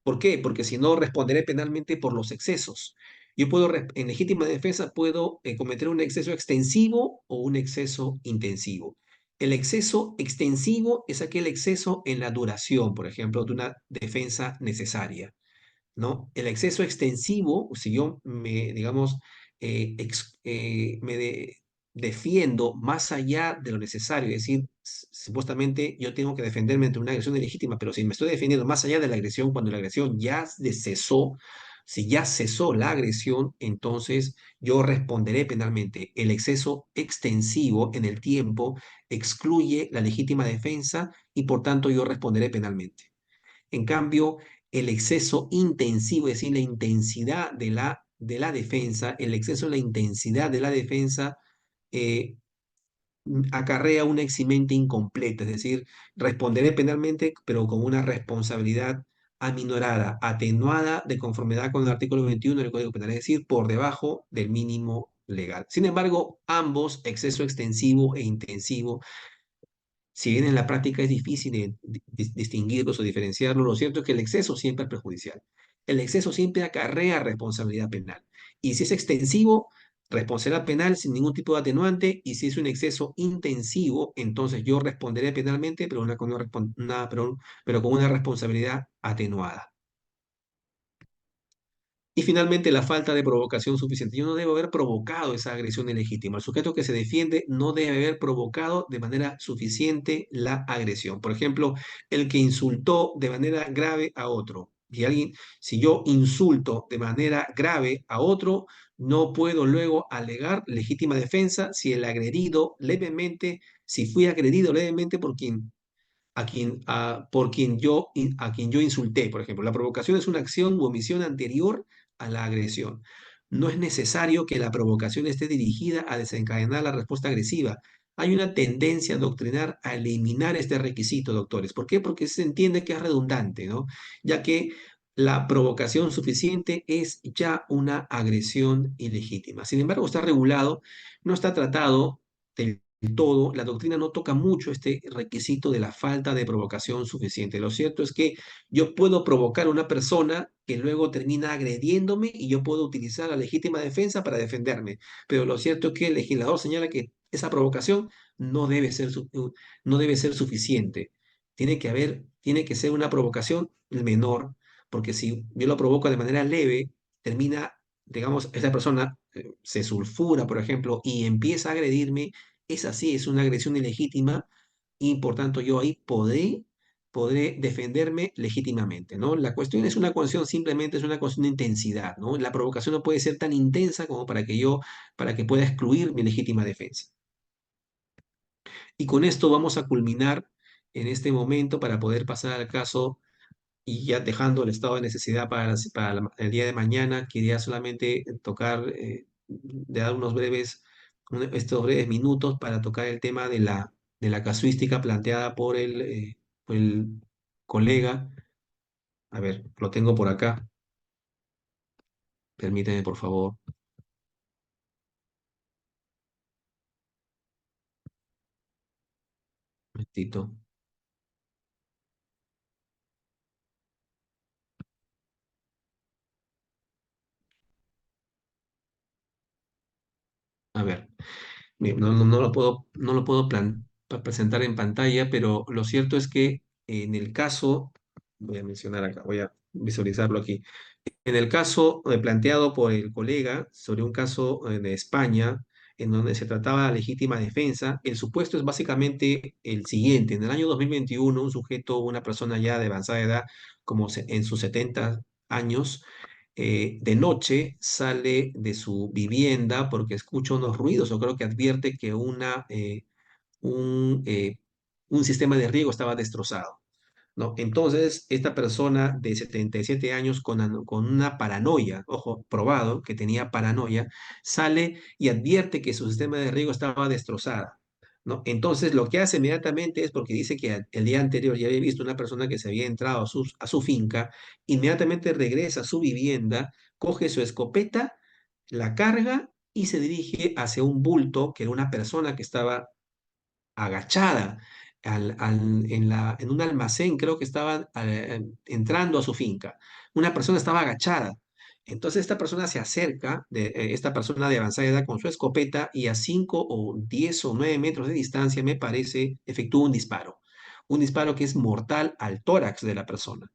¿Por qué? Porque si no, responderé penalmente por los excesos. Yo puedo, en legítima defensa, puedo cometer un exceso extensivo o un exceso intensivo. El exceso extensivo es aquel exceso en la duración, por ejemplo, de una defensa necesaria. ¿No? El exceso extensivo, si yo me, digamos, defiendo más allá de lo necesario, es decir, supuestamente yo tengo que defenderme ante una agresión ilegítima, pero si me estoy defendiendo más allá de la agresión, cuando la agresión ya cesó, si ya cesó la agresión, entonces yo responderé penalmente. El exceso extensivo en el tiempo excluye la legítima defensa y por tanto yo responderé penalmente. En cambio, el exceso intensivo, es decir, la intensidad de la defensa, el exceso de la intensidad de la defensa eh, acarrea una eximente incompleta, es decir, responderé penalmente, pero con una responsabilidad aminorada, atenuada de conformidad con el artículo 21 del Código Penal, es decir, por debajo del mínimo legal. Sin embargo, ambos, exceso extensivo e intensivo, si bien en la práctica es difícil distinguirlos o diferenciarlos, lo cierto es que el exceso siempre es perjudicial. El exceso siempre acarrea responsabilidad penal. Y si es extensivo, responsabilidad penal sin ningún tipo de atenuante. Y si es un exceso intensivo, entonces yo responderé penalmente, pero, pero con una responsabilidad atenuada. Y finalmente, la falta de provocación suficiente. Yo no debo haber provocado esa agresión ilegítima. El sujeto que se defiende no debe haber provocado de manera suficiente la agresión. Por ejemplo, el que insultó de manera grave a otro. Y alguien, si yo insulto de manera grave a otro, no puedo luego alegar legítima defensa si el agredido levemente, si fui agredido levemente a quien yo insulté, por ejemplo. La provocación es una acción u omisión anterior a la agresión. No es necesario que la provocación esté dirigida a desencadenar la respuesta agresiva. Hay una tendencia doctrinar a eliminar este requisito, doctores. ¿Por qué? Porque se entiende que es redundante, ¿no? Ya que la provocación suficiente es ya una agresión ilegítima. Sin embargo, está regulado, no está tratado del todo, la doctrina no toca mucho este requisito de la falta de provocación suficiente. Lo cierto es que yo puedo provocar a una persona que luego termina agrediéndome y yo puedo utilizar la legítima defensa para defenderme. Pero lo cierto es que el legislador señala que esa provocación no debe ser suficiente. Tiene que ser una provocación menor, porque si yo lo provoco de manera leve, termina, digamos, esa persona se sulfura, por ejemplo, y empieza a agredirme. Esa sí es una agresión ilegítima y por tanto yo ahí podré podré defenderme legítimamente, ¿no? La cuestión es una cuestión, simplemente es una cuestión de intensidad, ¿no? La provocación no puede ser tan intensa como para que pueda excluir mi legítima defensa. Y con esto vamos a culminar en este momento para poder pasar al caso y ya dejando el estado de necesidad el día de mañana, quería solamente tocar, de dar estos breves minutos para tocar el tema de la casuística planteada por el colega. A ver, lo tengo por acá. Permíteme, por favor, un momentito. A ver, no lo puedo presentar en pantalla, pero lo cierto es que en el caso, voy a mencionar acá, voy a visualizarlo aquí. En el caso planteado por el colega sobre un caso de España, en donde se trataba de legítima defensa, el supuesto es básicamente el siguiente. En el año 2021, un sujeto, una persona ya de avanzada edad, en sus 70 años, de noche sale de su vivienda porque escucha unos ruidos o creo que advierte que un, eh, un sistema de riego estaba destrozado. ¿No? Entonces, esta persona de 77 años con una paranoia, ojo, probado que tenía paranoia, sale y advierte que su sistema de riego estaba destrozado. ¿No? Entonces, lo que hace inmediatamente es porque dice que el día anterior ya había visto una persona que se había entrado a su finca, inmediatamente regresa a su vivienda, coge su escopeta, la carga y se dirige hacia un bulto que era una persona que estaba agachada en un almacén, creo que estaba entrando a su finca. Una persona estaba agachada. Entonces esta persona se acerca, esta persona de avanzada edad con su escopeta y a 5 o 10 o 9 metros de distancia, me parece, efectúa un disparo. Un disparo que es mortal al tórax de la persona.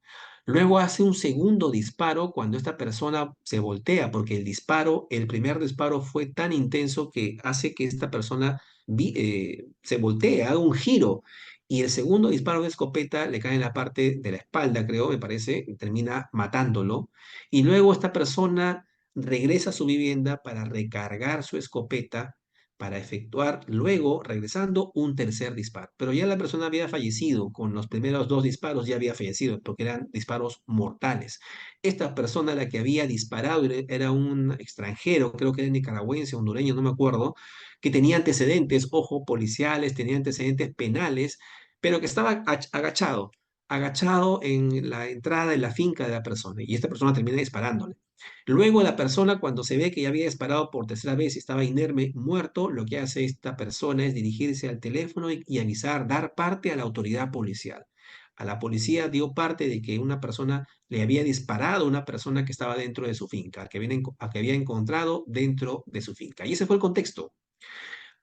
Luego hace un segundo disparo cuando esta persona se voltea, porque el primer disparo fue tan intenso que hace que esta persona se voltea, haga un giro, y el segundo disparo de escopeta le cae en la parte de la espalda, creo, me parece, y termina matándolo. Y luego esta persona regresa a su vivienda para recargar su escopeta, para efectuar luego, regresando, un tercer disparo. Pero ya la persona había fallecido, con los primeros dos disparos ya había fallecido, porque eran disparos mortales. Esta persona, la que había disparado, era un extranjero, creo que era nicaragüense, hondureño, no me acuerdo, que tenía antecedentes, ojo, policiales, tenía antecedentes penales, pero que estaba agachado en la entrada de la finca de la persona, y esta persona termina disparándole. Luego la persona, cuando se ve que ya había disparado por tercera vez y estaba inerme, muerto, lo que hace esta persona es dirigirse al teléfono y avisar, dar parte a la autoridad policial. A la policía dio parte de que una persona le había disparado a una persona que estaba dentro de su finca, a que había encontrado dentro de su finca. Y ese fue el contexto.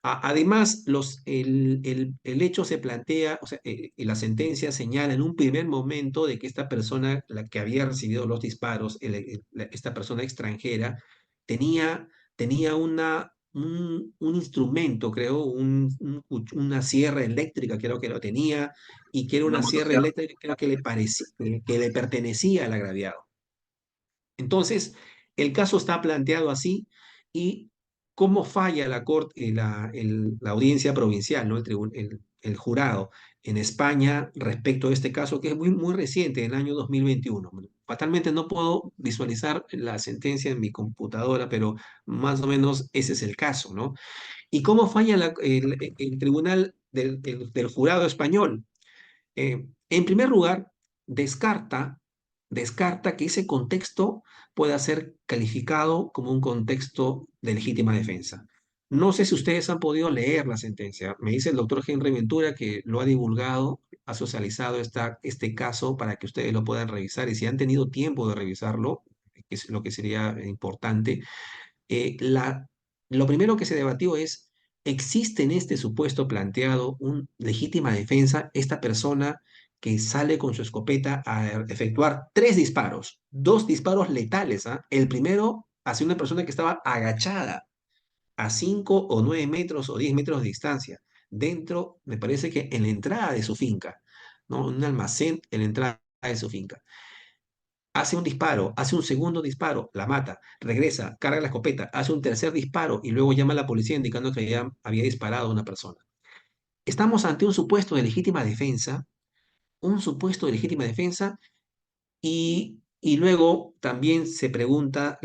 Además, el hecho se plantea, o sea, y la sentencia señala en un primer momento de que esta persona, la que había recibido los disparos, esta persona extranjera, tenía, tenía un instrumento, creo, una sierra eléctrica, creo que lo tenía, y que era Una una sierra motosierra. eléctrica creo que le pertenecía al agraviado. Entonces, el caso está planteado así y cómo falla la corte, la audiencia provincial, ¿no? El jurado en España respecto a este caso que es muy reciente, en el año 2021. Bueno, fatalmente no puedo visualizar la sentencia en mi computadora, pero más o menos ese es el caso, ¿no? ¿Y cómo falla el tribunal del jurado español? En primer lugar, descarta que ese contexto pueda ser calificado como un contexto de legítima defensa. No sé si ustedes han podido leer la sentencia. Me dice el doctor Henry Ventura que lo ha divulgado, ha socializado este caso para que ustedes lo puedan revisar y si han tenido tiempo de revisarlo, que es lo que sería importante, eh, la, lo primero que se debatió es, ¿existe en este supuesto planteado una legítima defensa esta persona que sale con su escopeta a efectuar tres disparos, dos disparos letales, ¿ah? El primero hacia una persona que estaba agachada a 5 o 9 metros o 10 metros de distancia, dentro, me parece que en la entrada de su finca, ¿no? En un almacén en la entrada de su finca. Hace un disparo, hace un segundo disparo, la mata, regresa, carga la escopeta, hace un tercer disparo y luego llama a la policía indicando que ya había disparado a una persona. Estamos ante un supuesto de legítima defensa, un supuesto de legítima defensa y luego también se pregunta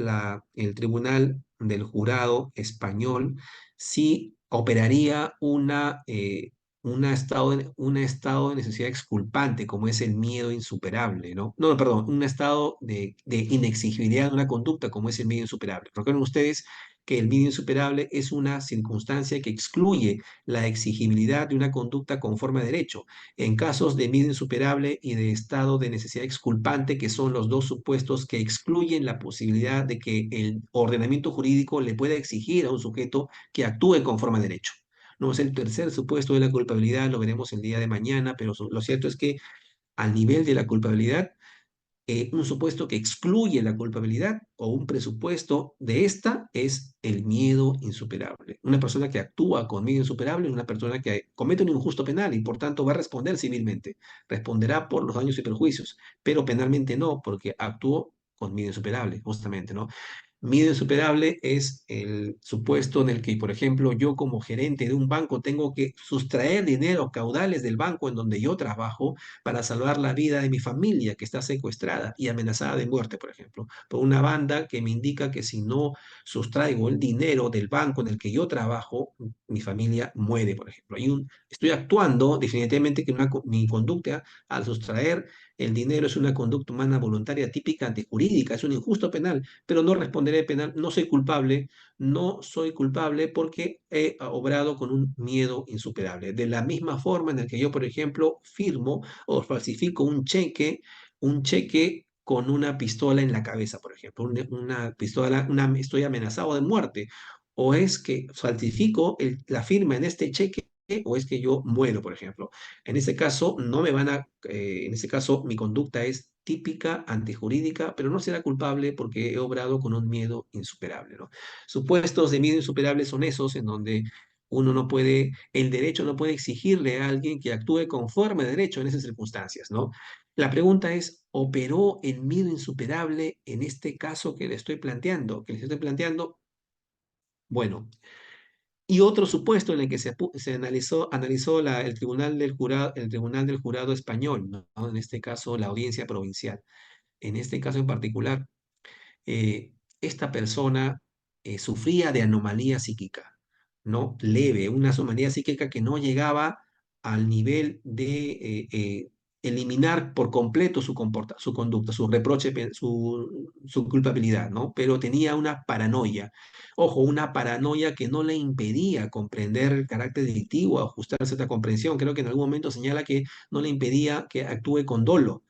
el tribunal del jurado español si operaría un estado de necesidad exculpante, como es el miedo insuperable, ¿no? No, no, perdón, un estado de inexigibilidad de una conducta, como es el miedo insuperable. Recuerden ustedes que el miedo insuperable es una circunstancia que excluye la exigibilidad de una conducta conforme a derecho en casos de miedo insuperable y de estado de necesidad exculpante, que son los dos supuestos que excluyen la posibilidad de que el ordenamiento jurídico le pueda exigir a un sujeto que actúe conforme a derecho. No es el tercer supuesto de la culpabilidad, lo veremos el día de mañana, pero lo cierto es que al nivel de la culpabilidad, un supuesto que excluye la culpabilidad o un presupuesto de esta es el miedo insuperable. Una persona que actúa con miedo insuperable es una persona que comete un injusto penal y por tanto va a responder civilmente. Responderá por los daños y perjuicios, pero penalmente no, porque actuó con miedo insuperable, justamente, ¿no? Miedo insuperable es el supuesto en el que, por ejemplo, yo como gerente de un banco tengo que sustraer dinero, caudales del banco en donde yo trabajo para salvar la vida de mi familia que está secuestrada y amenazada de muerte, por ejemplo, por una banda que me indica que si no sustraigo el dinero del banco en el que yo trabajo, mi familia muere, por ejemplo. Estoy actuando definitivamente que mi conducta al sustraer el dinero es una conducta humana voluntaria típica antijurídica, es un injusto penal, pero no responderé penal, no soy culpable, no soy culpable porque he obrado con un miedo insuperable. De la misma forma en la que yo, por ejemplo, firmo o falsifico un cheque con una pistola en la cabeza, por ejemplo, una pistola, estoy amenazado de muerte, o es que falsifico la firma en este cheque o es que yo muero, por ejemplo. En ese caso, no me van a, en ese caso, mi conducta es típica, antijurídica, pero no será culpable porque he obrado con un miedo insuperable, ¿no? Supuestos de miedo insuperable son esos en donde uno no puede, el derecho no puede exigirle a alguien que actúe conforme a derecho en esas circunstancias, ¿no? La pregunta es, ¿operó el miedo insuperable en este caso que le estoy planteando? Que les estoy planteando, bueno, y otro supuesto en el que se analizó el Tribunal del Jurado español, ¿no? En este caso, la audiencia provincial. En este caso en particular, esta persona sufría de anomalía psíquica, ¿no? Leve, una anomalía psíquica que no llegaba al nivel de eliminar por completo su conducta, su reproche, su culpabilidad, ¿no? Pero tenía una paranoia. Ojo, una paranoia que no le impedía comprender el carácter delictivo, ajustarse a esta comprensión. Creo que en algún momento señala que no le impedía que actúe con dolo,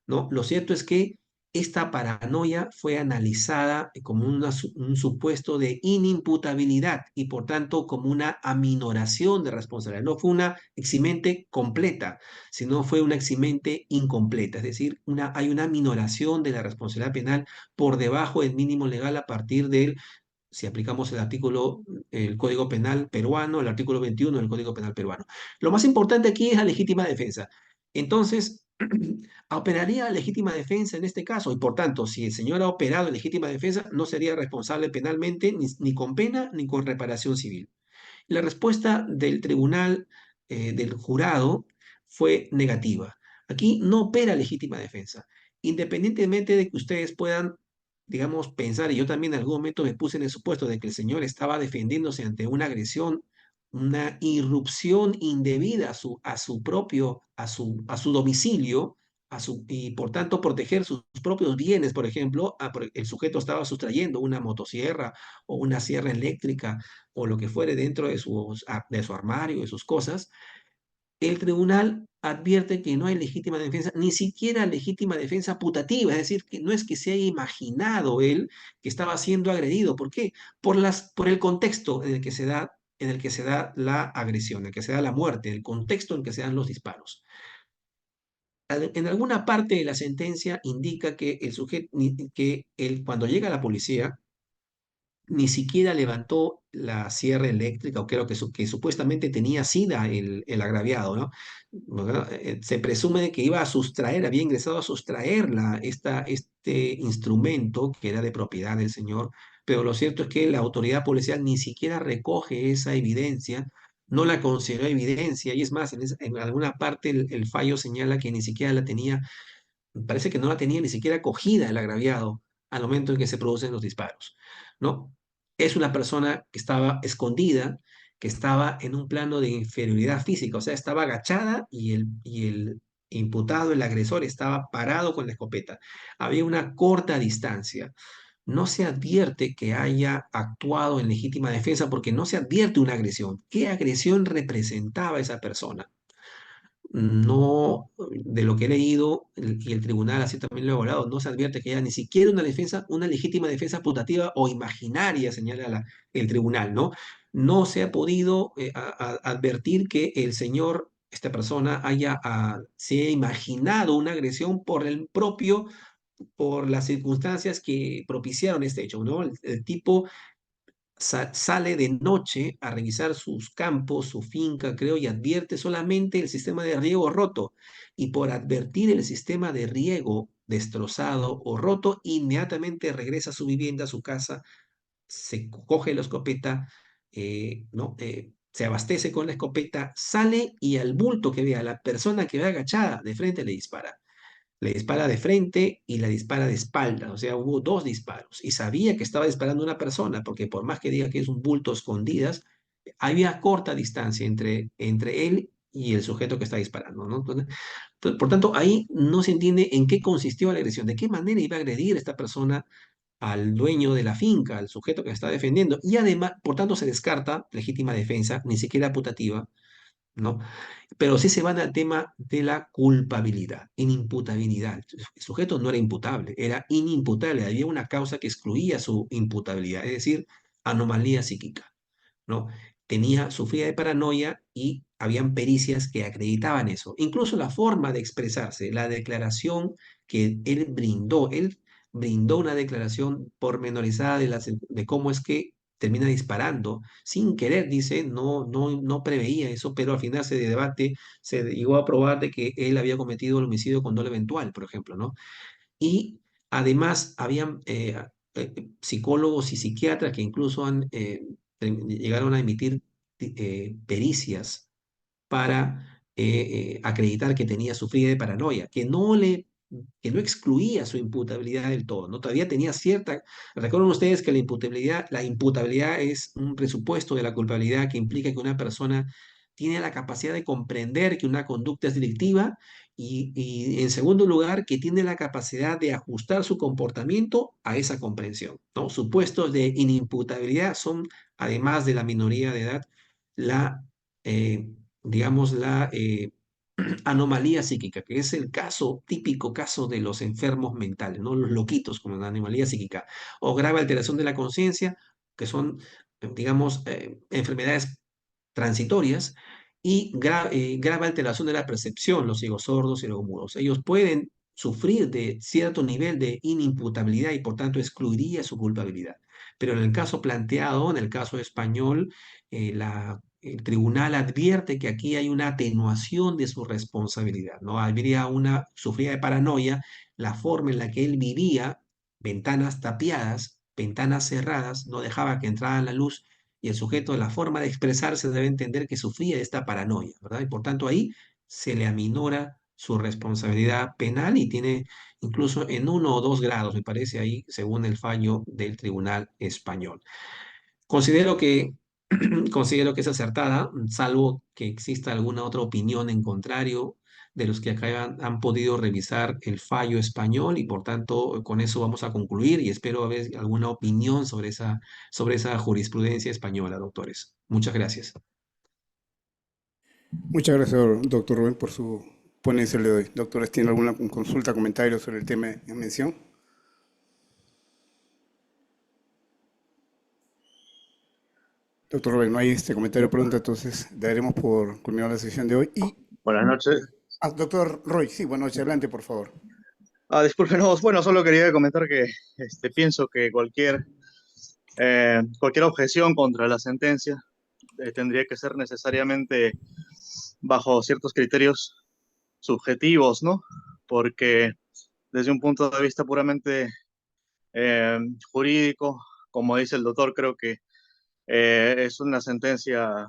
¿no? Lo cierto es que esta paranoia fue analizada como un supuesto de inimputabilidad y por tanto como una aminoración de responsabilidad. No fue una eximente completa, sino fue una eximente incompleta. Es decir, hay una aminoración de la responsabilidad penal por debajo del mínimo legal a partir del, si aplicamos el Código Penal peruano, el artículo 21 del Código Penal peruano. Lo más importante aquí es la legítima defensa. Entonces, operaría la legítima defensa en este caso, y por tanto, si el señor ha operado en legítima defensa, no sería responsable penalmente ni con pena ni con reparación civil. La respuesta del tribunal, del jurado, fue negativa. Aquí no opera legítima defensa. Independientemente de que ustedes puedan, digamos, pensar, y yo también en algún momento me puse en el supuesto de que el señor estaba defendiéndose ante una agresión, una irrupción indebida a su domicilio, y por tanto proteger sus propios bienes, por ejemplo, el sujeto estaba sustrayendo una motosierra o una sierra eléctrica o lo que fuere dentro de su armario, de sus cosas, el tribunal advierte que no hay legítima defensa, ni siquiera legítima defensa putativa, es decir, que no es que se haya imaginado él que estaba siendo agredido. ¿Por qué? Por el contexto en el que se da la agresión, en el que se da la muerte, el contexto en el que se dan los disparos. En alguna parte de la sentencia indica que cuando llega la policía, ni siquiera levantó la sierra eléctrica, o creo que, que supuestamente tenía SIDA el agraviado, ¿no? ¿Verdad? Se presume de que iba a sustraer, había ingresado a sustraer este instrumento que era de propiedad del señor, pero lo cierto es que la autoridad policial ni siquiera recoge esa evidencia, no la consideró evidencia, y es más, en alguna parte el fallo señala que ni siquiera la tenía, parece que no la tenía ni siquiera cogida el agraviado al momento en que se producen los disparos, ¿no? Es una persona que estaba escondida, que estaba en un plano de inferioridad física, o sea, estaba agachada y el imputado, el agresor, estaba parado con la escopeta. Había una corta distancia. No se advierte que haya actuado en legítima defensa porque no se advierte una agresión. ¿Qué agresión representaba esa persona? No, de lo que he leído, y el tribunal así también lo ha evaluado, no se advierte que haya ni siquiera una defensa, una legítima defensa putativa o imaginaria, señala el tribunal, ¿no? No se ha podido advertir que el señor, esta persona, se haya imaginado una agresión por las circunstancias que propiciaron este hecho, ¿no? El tipo sale de noche a revisar sus campos, su finca, creo, y advierte solamente el sistema de riego roto. Y por advertir el sistema de riego destrozado o roto, inmediatamente regresa a su vivienda, a su casa, se coge la escopeta, ¿no? Se abastece con la escopeta, sale y al bulto que vea, a la persona que ve agachada de frente le dispara. Le dispara de frente y le dispara de espalda, o sea, hubo dos disparos. Y sabía que estaba disparando a una persona, porque por más que diga que es un bulto escondidas, había corta distancia entre él y el sujeto que está disparando, ¿no? Entonces, por tanto, ahí no se entiende en qué consistió la agresión, de qué manera iba a agredir esta persona al dueño de la finca, al sujeto que está defendiendo. Y además, por tanto, se descarta legítima defensa, ni siquiera putativa, ¿no? Pero sí se van al tema de la culpabilidad, inimputabilidad. El sujeto no era imputable, era inimputable. Había una causa que excluía su imputabilidad, es decir, anomalía psíquica, ¿no? Sufría de paranoia y habían pericias que acreditaban eso. Incluso la forma de expresarse, la declaración que él brindó una declaración pormenorizada de cómo es que termina disparando. Sin querer, dice, no preveía eso, pero al final se llegó a probar de que él había cometido el homicidio con dolo eventual, por ejemplo, ¿no? Y además habían psicólogos y psiquiatras que incluso llegaron a emitir pericias para acreditar que tenía sufrido de paranoia, que no excluía su imputabilidad del todo, ¿no? Todavía tenía cierta. Recuerden ustedes que la imputabilidad es un presupuesto de la culpabilidad que implica que una persona tiene la capacidad de comprender que una conducta es delictiva y en segundo lugar, que tiene la capacidad de ajustar su comportamiento a esa comprensión, ¿no? Supuestos de inimputabilidad son, además de la minoría de edad, la, eh, digamos, la anomalía psíquica, que es el típico caso de los enfermos mentales, ¿no? Los loquitos, como la anomalía psíquica, o grave alteración de la conciencia, que son, digamos, enfermedades transitorias, y grave alteración de la percepción, los ciegos sordos y los mudos. Ellos pueden sufrir de cierto nivel de inimputabilidad y por tanto excluiría su culpabilidad. Pero en el caso planteado, en el caso español, el tribunal advierte que aquí hay una atenuación de su responsabilidad, ¿no? Sufría de paranoia, la forma en la que él vivía, ventanas tapiadas, ventanas cerradas, no dejaba que entrara la luz, y el sujeto, de la forma de expresarse, debe entender que sufría de esta paranoia, ¿verdad? Y por tanto ahí se le aminora su responsabilidad penal y tiene incluso en 1 o 2 grados, me parece ahí, según el fallo del tribunal español. Considero que, considero que es acertada, salvo que exista alguna otra opinión en contrario de los que acá han podido revisar el fallo español y por tanto con eso vamos a concluir y espero haber alguna opinión sobre esa jurisprudencia española, doctores. Muchas gracias. Muchas gracias, doctor Rubén, por su ponencia el de hoy. Doctores, ¿tienen alguna consulta, comentario sobre el tema en mención? Doctor Rubén, no hay este comentario pronto, entonces daremos por culminada la sesión de hoy. Buenas noches. Doctor Roy, sí, buenas noches, adelante, por favor. Discúlpenos, bueno, solo quería comentar que pienso que cualquier Cualquier objeción contra la sentencia tendría que ser necesariamente bajo ciertos criterios subjetivos, ¿no? Porque desde un punto de vista puramente eh, jurídico, como dice el doctor, creo que es una sentencia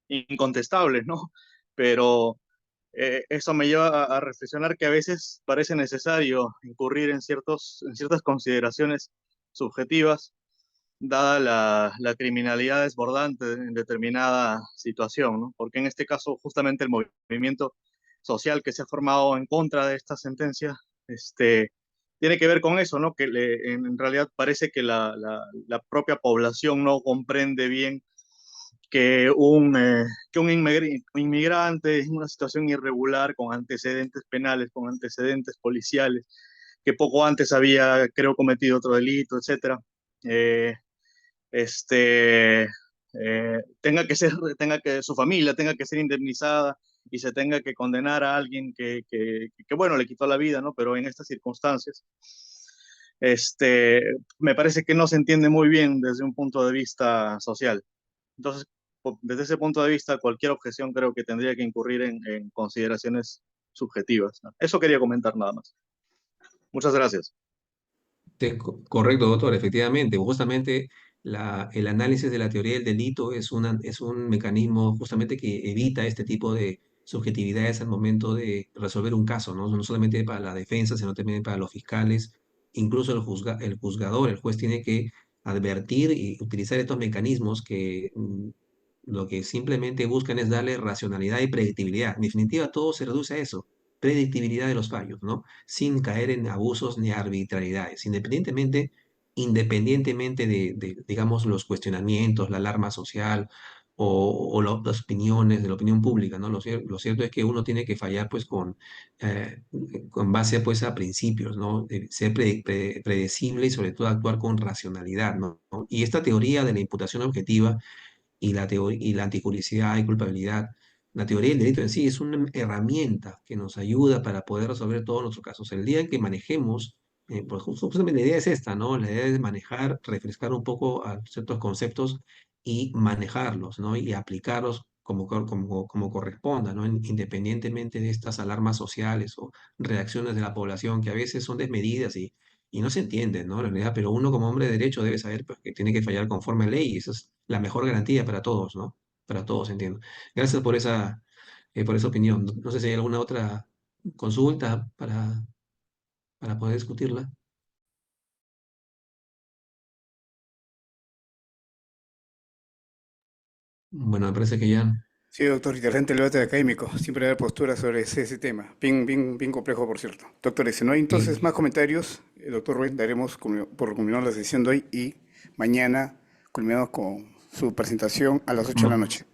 incontestable, ¿no? Pero eso me lleva a reflexionar que a veces parece necesario incurrir en ciertas consideraciones subjetivas, dada la criminalidad desbordante en determinada situación, ¿no? Porque en este caso, justamente el movimiento social que se ha formado en contra de esta sentencia, tiene que ver con eso, ¿no? Que en realidad parece que la propia población no comprende bien que un inmigrante en una situación irregular, con antecedentes penales, con antecedentes policiales, que poco antes había, creo, cometido otro delito, etcétera, eh, tenga que su familia tenga que ser indemnizada y se tenga que condenar a alguien bueno, le quitó la vida, ¿no? Pero en estas circunstancias, este, me parece que no se entiende muy bien desde un punto de vista social. Entonces, desde ese punto de vista, cualquier objeción creo que tendría que incurrir en consideraciones subjetivas, ¿no? Eso quería comentar nada más. Muchas gracias. Correcto, doctor, efectivamente. Justamente el análisis de la teoría del delito es un mecanismo justamente que evita este tipo de subjetividades al momento de resolver un caso, ¿no? No solamente para la defensa, sino también para los fiscales, incluso el juzgador, el juez tiene que advertir y utilizar estos mecanismos que lo que simplemente buscan es darle racionalidad y predictibilidad. En definitiva, todo se reduce a eso, predictibilidad de los fallos, ¿no? Sin caer en abusos ni arbitrariedades, independientemente digamos, los cuestionamientos, la alarma social las opiniones de la opinión pública, ¿no? Lo cierto es que uno tiene que fallar, pues, con base, pues, a principios, ¿no? De ser predecible y, sobre todo, actuar con racionalidad, ¿no? Y esta teoría de la imputación objetiva y la antijuricidad y culpabilidad. La teoría del delito en sí es una herramienta que nos ayuda para poder resolver todos nuestros casos. El día en que manejemos, pues justamente la idea es esta, ¿no? La idea es manejar, refrescar un poco a ciertos conceptos y manejarlos, ¿no? Y aplicarlos como corresponda, ¿no? Independientemente de estas alarmas sociales o reacciones de la población que a veces son desmedidas y no se entiende, ¿no? En realidad, pero uno como hombre de derecho debe saber, pues, que tiene que fallar conforme a ley y esa es la mejor garantía para todos, ¿no? Para todos, entiendo. Gracias por esa opinión. No sé si hay alguna otra consulta para poder discutirla. Bueno, me parece que ya. Sí, doctor, interesante el debate académico. Siempre hay posturas sobre ese tema. Bien, bien, bien complejo, por cierto. Doctores, si no hay entonces Sí. más comentarios, doctor Rubén, daremos por culminar la sesión de hoy y mañana culminamos con su presentación a las 8 de la Ma- noche.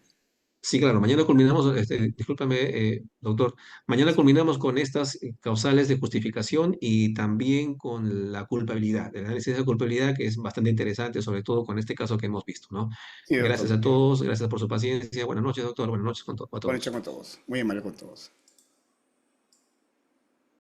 Sí, claro, mañana culminamos, discúlpame, doctor, mañana culminamos con estas causales de justificación y también con la culpabilidad, el análisis de la culpabilidad, que es bastante interesante, sobre todo con este caso que hemos visto, ¿no? Sí, doctor. Gracias a todos, gracias por su paciencia. Buenas noches, doctor, buenas noches a Buenas noches todos. con todos. Muy amable con todos.